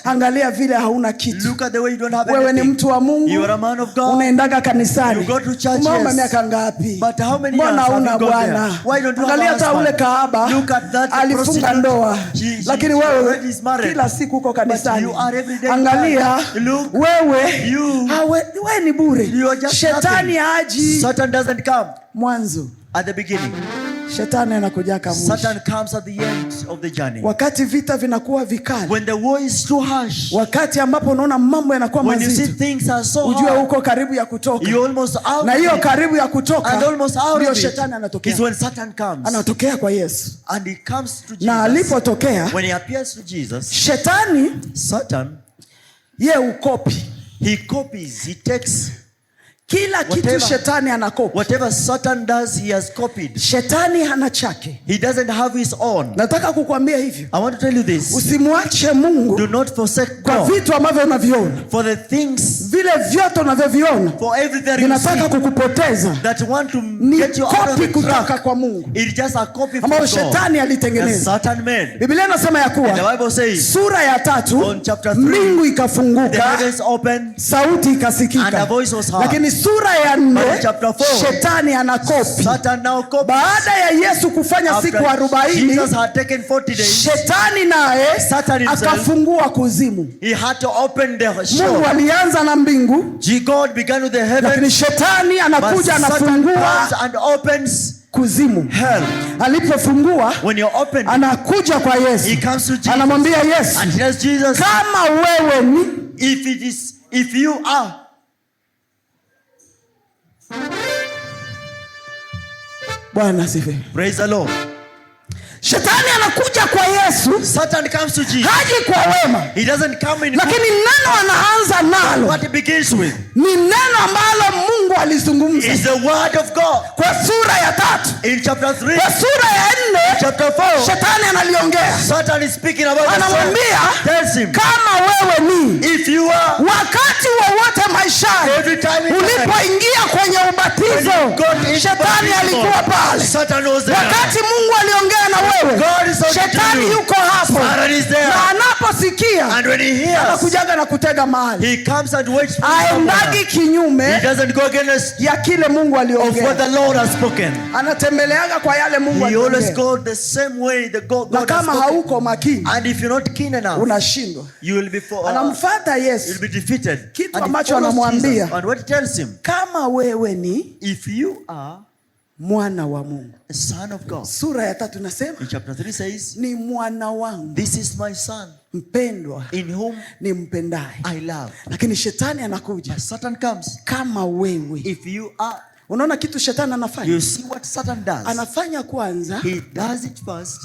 angalia vile hauna kitu. Look at the way you don't have wewe anything. Ni mtu wa Mungu. You are a man of God. Unaendaga kanisani. You go to churches. Umeomba miaka ngapi? But how many years have you gone there? Why don't you angalia hata ule kahaba. Look at that alifunga ndoa. Lakini wewe kila siku uko kanisani. Angalia wewe ni bure. Shetani haji. Satan doesn't come mwanzo. At the beginning. Shetani anakuja kama mwisho. Satan comes at the end of the journey. Wakati vita vinakuwa vikali. When the war is too harsh. Wakati ambapo unaona mambo yanakuwa mazito. When you see things are so hard. Ujue uko karibu ya kutoka. You almost out. Na hiyo karibu ya kutoka. And almost out. Ndio shetani anatokea. Is when Satan comes. Anatokea kwa Yesu. And he comes to Jesus. Na alipotokea. When he appears to Jesus. Shetani. Satan. Ye ukopi. He copies. He takes. Kila kitu shetani anakopi. Whatever Satan does, he has copied. Shetani hana chake. He doesn't have his own. Nataka kukuambia hivyo. I want to tell you this. Usimwache Mungu. Do not forsake God. Kwa vitu ambavyo unaviona. For the things. Vile vyote unavyoviona. For everything vinataka kukupoteza. That want to get you out of the kutoka kwa Mungu. It is just a copy from God. Shetani alitengeneza. Satan made. Biblia inasema ya kuwa. The Bible says. Sura ya 3. On chapter 3. Mbingu ikafunguka. The heavens opened. Sauti ikasikika. And a voice was heard. Lakini sura ya 4. Chapter 4, shetani anakopi. Satan now copies. Baada ya Yesu kufanya siku 40, Jesus had taken 40 days. Shetani naye akafungua kuzimu. He had to open the shore. Mungu alianza na mbingu. God began with the heavens. Lakini shetani anakuja anafungua and opens kuzimu. Hell. Alipofungua, when you open, anakuja kwa Yesu. He comes to Jesus. Anamwambia Yesu, and he tells Jesus, kama wewe ni, if you are. Bwana asifiwe. Praise the Lord. Shetani anakuja kwa Yesu. Satan comes to Jesus. Haji kwa wema. He doesn't come in. Lakini neno anaanza nalo. What he begins with. Ni neno ambalo Mungu alizungumza. Is the word of God. Kwa sura ya 3. In chapter 3. Kwa sura ya 4. Chapter 4. Shetani analiongea. Satan is speaking about. Anamwambia, tells him, kama wewe ni. If you are. Wakati wowote maishani. Every time. Ulipoingia kwenye ubatizo. Shetani alikuwa pale. Satan was there. Wakati Mungu aliongea na wewe. God is Shetani yuko hapo. Na anaposikia anakujaga na kutega mahali. Aendagi kinyume ya kile Mungu aliongea. Anatembeleaga kwa yale Mungu aliongea. Na kama hauko makini, unashindwa. Anamfuata Yesu. Kitu ambacho anamwambia, kama wewe ni mwana wa Mungu. A son of God. Sura ya 3 nasema, in chapter 3 says, ni mwana wangu, this is my son, mpendwa, in whom ni mpendaye. I love. Lakini shetani anakuja. But Satan comes. Kama wewe. If you are. Unaona kitu shetani anafanya? You see what Satan does. Anafanya kwanza, he does it first.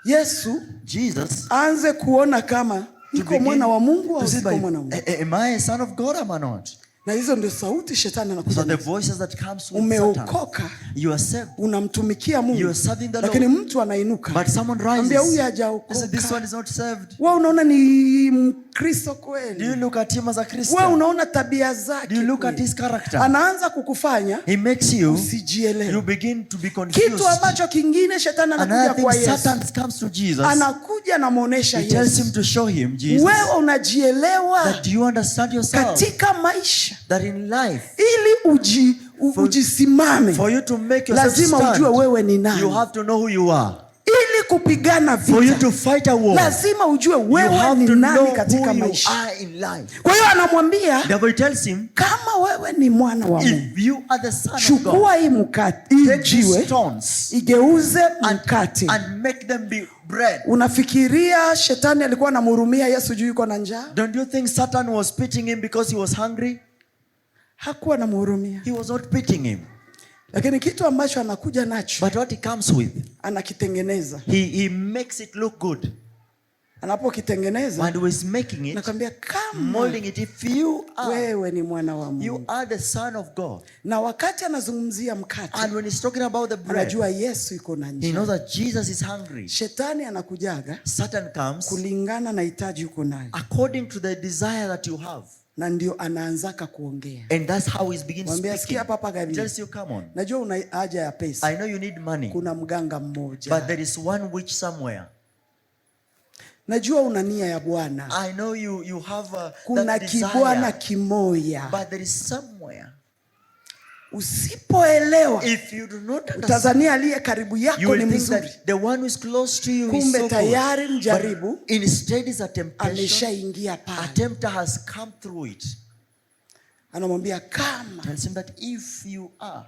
Yesu, Jesus, aanze kuona kama niko mwana wa Mungu au siko mwana wa Mungu. Am I a son of God or am I not? Na hizo ndio sauti shetani anakuja. So the voices that comes with umeokoka, you are saved, unamtumikia Mungu, you are serving the Lord, lakini mtu anainuka, but someone rises, ambia huyu hajaokoka, this one is not saved. Wewe unaona ni Mkristo kweli? Do you look at him as a Christian? Wewe unaona tabia zake? Do you look at his character? Anaanza kukufanya, he makes you usijielewe. You begin to be confused. Kitu ambacho kingine shetani anakuja kwa Yesu. Satan comes to Jesus. Anakuja na muonesha Yesu. He tells him to show him Jesus. Wewe unajielewa? That you understand yourself. Katika maisha. That in life. Ili ujisimame. For you to make yourself lazima stand. Ujue wewe ni nani. You have to know who you are. Ili kupigana vita. For you to fight a war. Lazima ujue wewe ni nani katika maisha. Kwa hiyo anamwambia, devil tells him, kama wewe ni mwana wa Mungu, if you are the son of God, chukua hii mkate, jiwe, igeuze mkate and make them be bread. Unafikiria shetani alikuwa anamhurumia Yesu juu yuko na njaa? Don't you think Satan was pitying him because he was hungry? Hakuwa anamhurumia. He was not pitying him. Lakini kitu ambacho anakuja nacho, but what he comes with, anakitengeneza. He makes it look good. Anapokitengeneza, and was making it, nakwambia kama molding it, if you are, wewe ni mwana wa Mungu, you are the son of God. Na wakati anazungumzia mkate, and when he's talking about the bread, anajua Yesu yuko na njaa. He knows that Jesus is hungry. Shetani anakujaga, Satan comes kulingana na hitaji uko nayo, according to the desire that you have. Na ndio anaanzaka kuongea. And that's how he begins speaking. Sikia papa Gabi. Tells you, come on. Najua una haja ya pesa. I know you need money. Kuna mganga mmoja. But there is one witch somewhere. Najua una nia ya Bwana. I know you have kuna kibwana kimoya. But there is somewhere. Usipoelewa, if you do not understand, Tanzania aliye karibu yako ni mzuri. The one who is close to you kumbe is so tayari mjaribu, instead is a temptation. Ameshaingia pale. A tempter has come through it. Anamwambia kama. Tells him that if you are.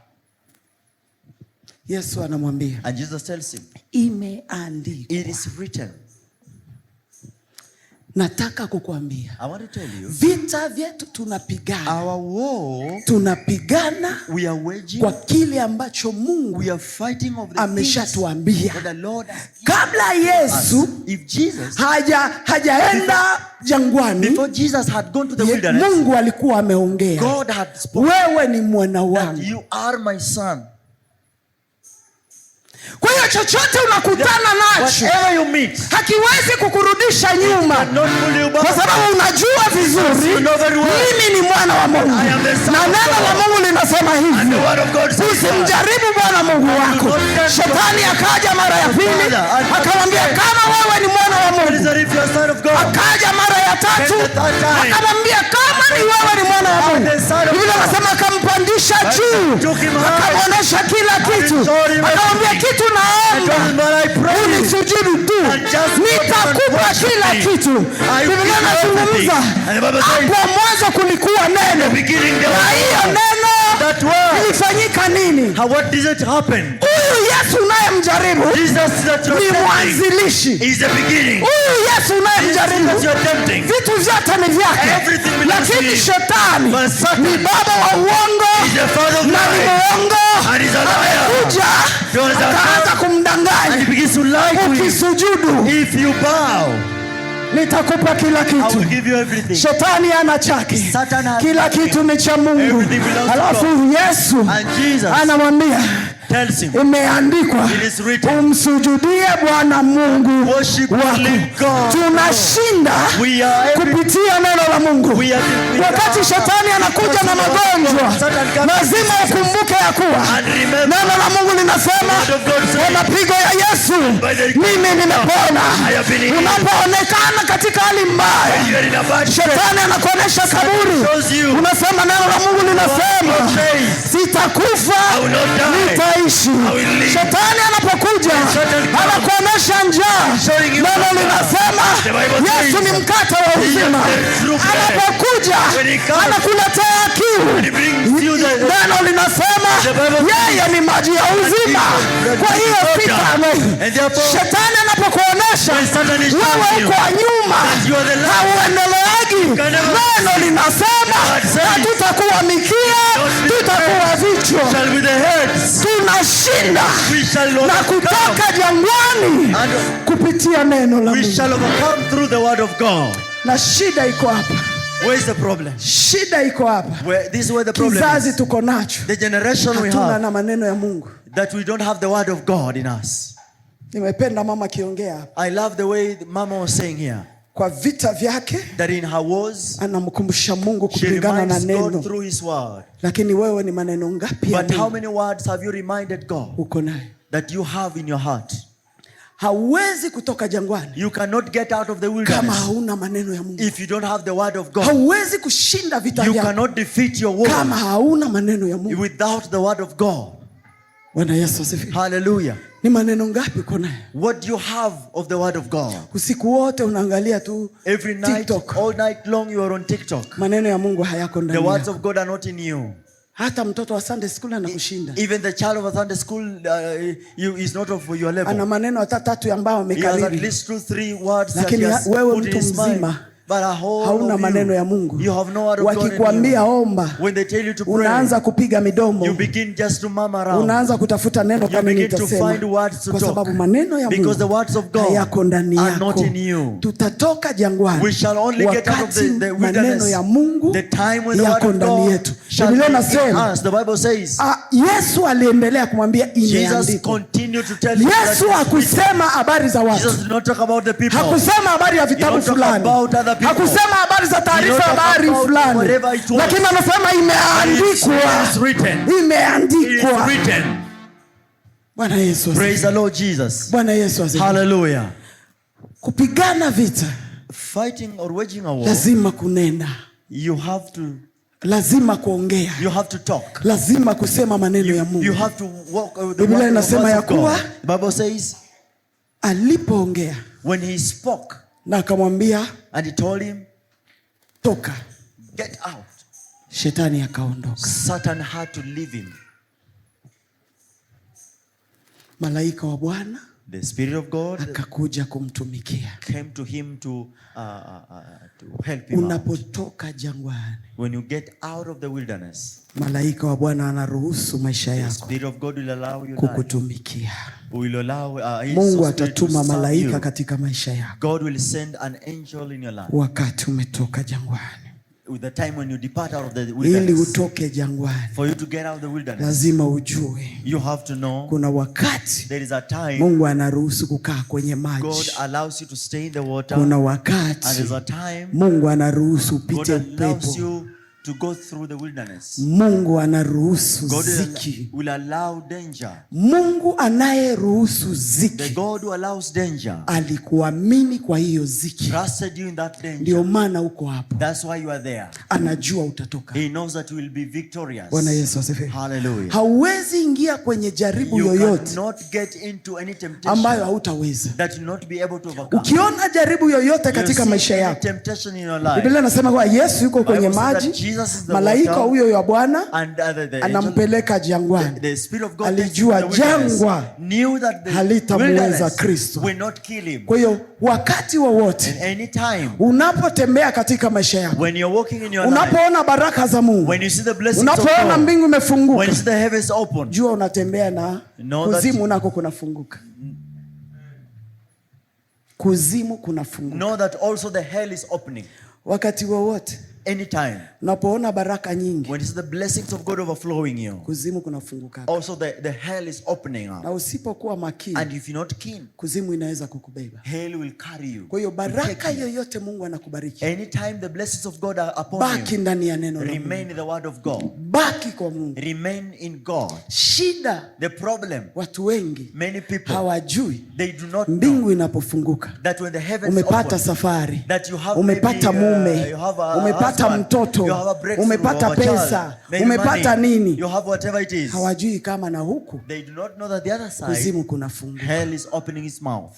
Yesu anamwambia. And Jesus tells him. Imeandikwa. It is written. Nataka kukuambia, I want to tell you, vita vyetu tunapigana. Our war, tunapigana we are waging, kwa kile ambacho Mungu we are fighting of the ameshatuambia. the Lord kabla Yesu if Jesus hajaenda jangwani, before Jesus had gone to the wilderness, Mungu alikuwa ameongea. God had spoken. Wewe ni mwana wangu. You are my son. Kwa hiyo chochote unakutana nacho, hakiwezi kukurudisha nyuma, kwa sababu unajua vizuri mimi ni mwana wa Mungu. Na neno la Mungu linasema hivi, usimjaribu Bwana Mungu wako. Shetani akaja mara ya pili, akamwambia kama wewe ni mwana wa Mungu. Akaja mara ya tatu, akamwambia kama ni wewe ni mwana wa Mungu. Biblia inasema akampandisha juu, akamwonyesha kila kitu, akamwambia kitu naomba unisujudu tu, nitakupa kila kitu. Biblia inazungumza hapo mwanzo kulikuwa neno, na hiyo neno ilifanyika nini? What did it happen? Huyu Yesu unayemjaribu ni mwanzilishi. Huyu Yesu unayemjaribu vitu vyote ni vyake, lakini shetani ni baba wa uongo na ni muongo. Amekuja akaanza kumdanganya, ukisujudu nitakupa kila kitu. Shetani ana chake, kila kitu ni cha Mungu. Alafu Yesu anamwambia imeandikwa, umsujudie Bwana Mungu wako. Tunashinda kupitia neno la Mungu. Wakati shetani anakuja na magonjwa, lazima ukumbuke ya kuwa neno la Mungu linasema, kwa mapigo ya Yesu mimi nimepona. Unapoonekana katika hali mbaya, shetani anakuonesha kaburi. Unasema neno la Mungu linasema, sitakufa nitaishi. Shetani anapokuja anakuonesha njaa, neno linasema Yesu ni mkate wa uzima. Anapokuja anakuletea kiu, neno linasema yeye ni maji ya uzima. Kwa hiyo shetani anapokuonesha wewe uko nyuma, hauendeleagi, neno linasema hatutakuwa mikia, tutakuwa vichwa. Tunashinda na kutoka jangwani kupitia neno la Mungu. Na shida iko hapa. Where is the problem? Shida iko hapa. This is where the problem kizazi is. Tuko nacho. The generation we have. Na maneno ya Mungu. That we don't have the word of God in us. Nimependa mama kiongea hapa. I love the way mama was saying here. Kwa vita vyake, that in her wars, anamkumbusha Mungu kulingana na neno. God through his word. Lakini wewe ni maneno ngapi ya But how many words have you reminded God? Uko naye. That you have in your heart. Hauwezi kutoka jangwani. You cannot get out of the wilderness. Kama hauna maneno ya Mungu. If you don't have the word of God. Hauwezi kushinda vita vyako. You cannot defeat your war. Kama hauna maneno ya Mungu. Without the word of God. Bwana Yesu asifiwe. Hallelujah. Ni maneno ngapi uko nayo? What do you have of the word of God? Usiku wote unaangalia tu every night, TikTok. All night long you are on TikTok. Maneno ya Mungu hayako ndani. The words of God are not in you. Hata mtoto wa Sunday school anakushinda. Even the child of a Sunday school is not of your level. Ana maneno hata ambayo amekariri. He has at least 2-3 words. Lakini wewe mtu mzima hauna maneno ya Mungu. Wakikwambia omba, unaanza kupiga midomo, unaanza kutafuta neno kama nitasema, kwa sababu maneno ya Mungu hayako ndani yako. Tutatoka jangwani wakati maneno ya Mungu yako ndani yetu. Biblia inasema, Yesu aliendelea kumwambia imeandikwa. Yesu hakusema habari za watu, hakusema habari ya vitabu fulani, hakusema habari za taarifa habari fulani, lakini anasema imeandikwa. Imeandikwa. Bwana Yesu. Praise the Lord Jesus. Bwana Yesu. Hallelujah. Kupigana vita, fighting or waging a war, lazima kunena. You have to, lazima kuongea. You have to talk. Lazima kusema maneno ya Mungu. You have to walk the Biblia inasema ya kuwa the Bible says, alipoongea, when he spoke, na akamwambia, and he told him, toka, get out, shetani akaondoka. Satan had to leave him. Malaika wa Bwana, the Spirit of God, akakuja kumtumikia, came to him to help him. Unapotoka jangwani, when you get out of the wilderness, malaika wa Bwana anaruhusu maisha yako, the Spirit of God will allow you kukutumikia. Will allow, Mungu atatuma malaika katika maisha yako. God will send an angel in your life. Wakati umetoka jangwani. With the time when you depart out of the wilderness. Ili utoke jangwani, for you to get out of the wilderness, lazima ujue, you have to know, kuna wakati there is a time Mungu anaruhusu kukaa kwenye maji. God allows you to stay in the water. Kuna wakati and there is a time Mungu anaruhusu upite upepo. God allows you to go through the wilderness. Mungu anaruhusu ziki. Will allow danger. Mungu anayeruhusu ziki, the God who allows danger, alikuamini kwa hiyo ziki. Trusted you in that danger. Ndio maana uko hapo. That's why you are there. Anajua utatoka. He knows that you will be victorious. Bwana Yesu asifiwe. Hallelujah. Hauwezi ingia kwenye jaribu yoyote, you cannot get into any temptation ambayo hautaweza. That you not be able to overcome. Ukiona jaribu yoyote katika maisha yako, temptation in your life, Biblia inasema kwa Yesu yuko kwenye maji, malaika huyo ya Bwana anampeleka jangwani. Alijua jangwa halitamweza Kristo. Kwa hiyo wakati wowote unapotembea katika maisha yako, unapoona baraka za Mungu, unapoona mbingu imefunguka, jua unatembea na kuzimu, nako kunafunguka. Kuzimu kunafunguka. Know that also the hell is opening. Wakati wowote Anytime. Unapoona baraka nyingi. When it's the blessings of God overflowing you. Kuzimu kunafunguka. Also the hell is opening up. Na usipokuwa makini. And if you're not keen, kuzimu inaweza kukubeba. Hell will carry you. Kwa hiyo baraka yoyote Mungu anakubariki. Anytime the blessings of God are upon you. Baki ndani ya neno la Mungu. Remain in the word of God. Baki kwa Mungu. Remain in God. Shida. The problem. Watu wengi. Many people. Hawajui. They do not mbingu inapofunguka. That when the heavens umepata open, safari. That you have umepata mume. Umepata mtoto. Umepata pesa. Umepata nini. You have whatever it is. Hawajui kama na huku. They do not know that the other side. Kuzimu kunafunguka. Hell is opening its mouth.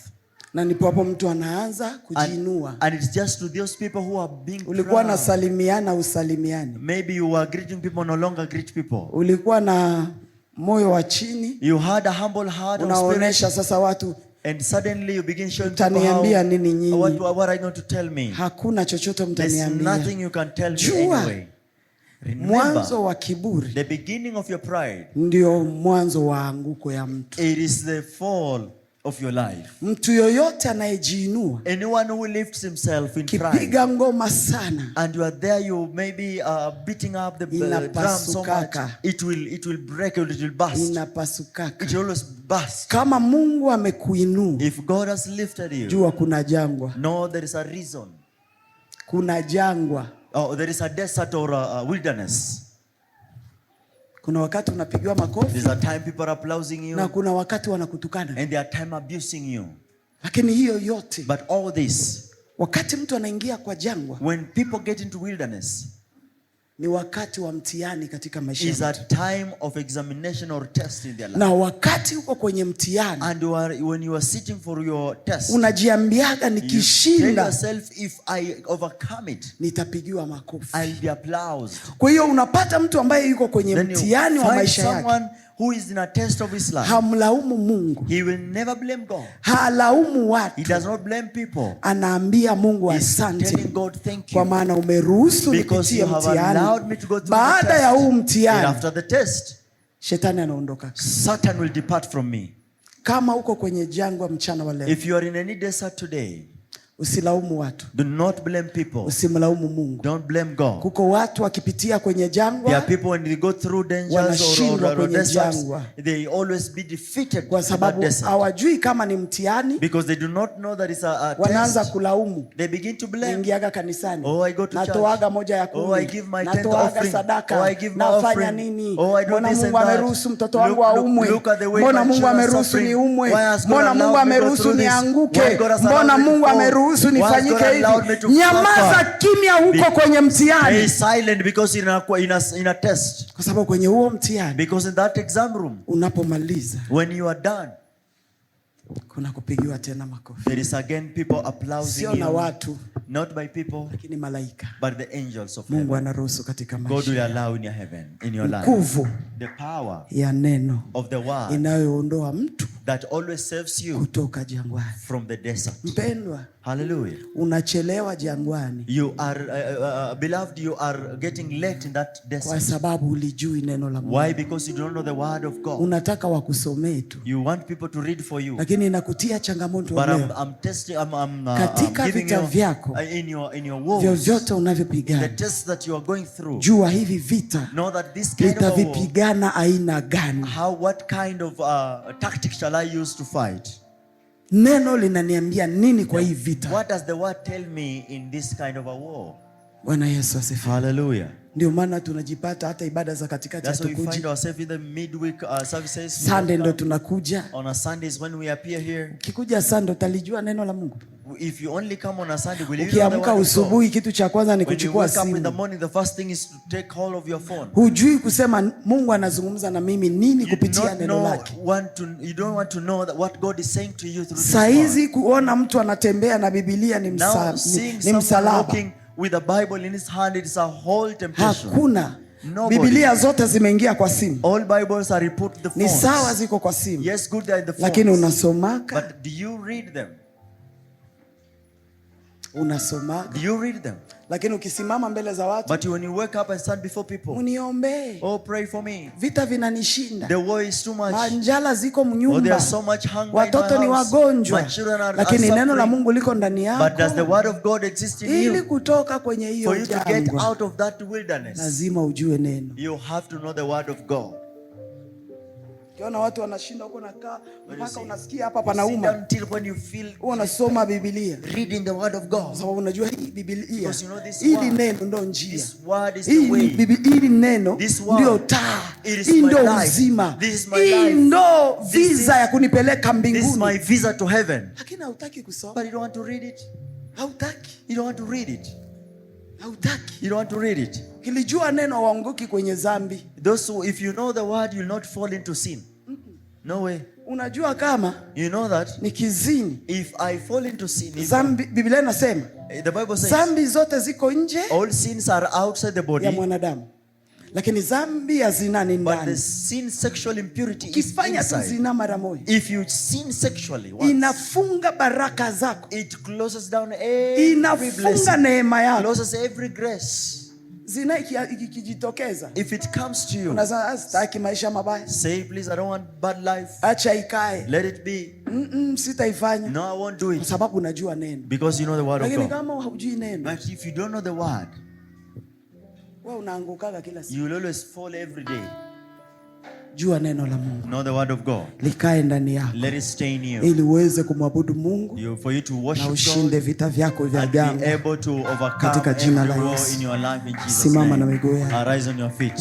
Na ndipo hapo mtu anaanza kujiinua. And it's just to those people who are being proud. Ulikuwa na salimiana usalimiani. Maybe you were greeting people, no longer greet people. Ulikuwa na moyo wa chini. You had a humble heart. Unaonesha sasa watu. And suddenly you begin showing mtaniambia nini nyinyi? What are you going to tell me? Hakuna chochote mtaniambia. There's nothing you can tell me anyway. Mwanzo wa kiburi. The beginning of your pride. Ndio mwanzo wa anguko ya mtu. It is the fall of your life. Mtu yoyote anayejiinua. Anyone who lifts himself in pride. Kipiga ngoma sana. And you are there, you maybe beating up the drum so much. It will break, it will burst. Inapasukaka. It will always burst. Kama Mungu amekuinua. If God has lifted you. Jua kuna jangwa. No, there is a reason. Kuna jangwa. Oh, there is a desert or a wilderness. Kuna wakati unapigiwa makofi. There's a time people are applauding you. Na kuna wakati wanakutukana. And there are time abusing you. Lakini hiyo yote. But all this. Wakati mtu anaingia kwa jangwa. When people get into wilderness. Ni wakati wa mtihani katika maisha. Is a time of examination or test in their life. Na wakati uko kwenye mtihani. And when you are sitting for your test. Unajiambiaga nikishinda. Tell yourself if I overcome it. Nitapigiwa makofi. I'll be applauded. Kwa hiyo unapata mtu ambaye yuko kwenye mtihani wa maisha yake. Who is in a test of his life. Hamlaumu Mungu. He will never blame God. Halaumu watu. He does not blame people. Anaambia Mungu asante. Telling God thank you. Kwa maana umeruhusu nipitie mtihani. Baada ya huu mtihani. After the test. Shetani anaondoka. Satan will depart from me. Kama uko kwenye jangwa mchana wa leo. If you are in any desert today. Usilaumu watu. Do not blame people. Usimlaumu Mungu. Don't blame God. Kuko watu wakipitia kwenye jangwa. There are people when they go through dangers or deserts, they always be defeated kwa sababu hawajui kama ni mtihani. Because they do not know that it's a wanaanza test. Kulaumu. They begin to blame. Naingiaga kanisani. Oh, I go to church. Natoaga moja ya 10. Oh, I give my 10th natoaga offering. sadaka. Oh, I give my nafanya offering. nini? Oh, I do Mbona this Mungu and that. ameruhusu mtoto wangu aumwe? Mbona Mungu ameruhusu niumwe? Mbona Mungu ameruhusu nianguke? Mbona Mungu ameruhusu nifanyike hivi? Nyamaza kimya huko kwenye mtihani. Be silent because in a test. Kwa sababu kwenye huo mtihani. Because in that exam room. Unapomaliza. When you are done. Kuna kupigiwa tena makofi. There is again people applauding you. Sio na watu. Not by people. Lakini malaika. But the angels of heaven. Mungu anaruhusu katika maisha. God will allow in your heaven, in your life. Nguvu. The power. Ya neno. Of the word. Inayoondoa mtu. That always saves you. Kutoka jangwani. From the desert. Mpendwa. Hallelujah. Unachelewa jangwani. You are beloved, you are getting late in that desert. Kwa sababu ulijui neno la Mungu. Why? Because you don't know the word of God. Unataka wakusomee tu. You want people to read for you. Lakini inakutia changamoto leo. But I'm testing, katika vita vyako. In your wars. Vyovyote unavyopigana. The tests that you are going through. Jua hivi vita. Know that this kind of a war. Vitavipigana aina gani? What kind of tactics shall I use to fight? Neno linaniambia nini kwa hii vita? What does the word tell me in this kind of a war? Bwana Yesu asifiwe. Hallelujah. Ndio maana tunajipata hata ibada za katikati hatukuji. That's why we find ourselves in the midweek services. Sunday ndo tunakuja. On a Sundays when we appear here. Ukikuja Sunday utalijua neno la Mungu. If you only come on a Sunday, will you ukiamka usubuhi kitu cha kwanza ni kuchukua simu. When you wake up in the morning, the first thing is to take hold of your phone. Hujui kusema Mungu anazungumza na mimi nini kupitia neno lake. You don't want to know that what God is saying to you through this word. Saizi kuona mtu anatembea na Biblia ni msalaba. With the Bible in his hand, it is a whole temptation. Hakuna. Biblia zote zimeingia kwa simu. All Bibles are put the phones. Ni sawa ziko kwa simu. Yes, good, they are in the phones. Lakini unasomaka. But do you read them? Unasomaga. Do you read them? Lakini ukisimama mbele za watu, but when you wake up and stand before people, uniombe, oh pray for me, vita vinanishinda, the war is too much, manjala ziko mnyumba, oh there are so much hunger, watoto ni wagonjwa, lakini neno la Mungu liko ndani yako, but does the word of God exist in you? Ili kutoka kwenye hiyo for you to get out of that wilderness, lazima ujue neno. You have to know the word of God. Kiona watu wanashinda huko nakaa mpaka unasikia hapa panauma, until when you feel unasoma Biblia, reading the word of God, sababu unajua hii Biblia, hili neno ndo njia, this word is the way, hili neno ndio taa, hii ndo uzima, hii ndo visa ya kunipeleka mbinguni, this is my visa to heaven. Lakini hautaki kusoma, but you don't want to read it. Hautaki, you don't want to read it. Hautaki, you don't want to read it. Kilijua neno waanguki kwenye dhambi. Those who, if you know the word, you will not fall into sin. No way. Unajua kama you know that nikizini, if I fall into sin, dhambi, Biblia inasema the Bible says dhambi zote ziko nje, all sins are outside the body ya mwanadamu, lakini dhambi ya zina ni ndani. But the sin, sexual impurity is inside. Tu zina mara moja, if you sin sexually once, inafunga baraka zako, it closes down every blessing, neema yako, closes every grace. Zina ikijitokeza, if it comes to you, unasema sitaki maisha mabaya, say please I don't want bad life, acha ikae, let it be. Sitaifanya. No, I won't do it. Kwa sababu unajua neno, because you know the word of God. Lakini kama hujui neno, but if you don't know the word, wewe unaangukaga kila siku, you will always fall every day. Jua neno la Mungu. Know the word of God. Likae ndani yako. Let it stay in you. Ili uweze kumwabudu Mungu. For you to worship God. Na ushinde vita vyako vya jangwa. Be able to overcome katika jina la Yesu. in your life in Jesus' Simama name. na miguu yako. Arise on your feet.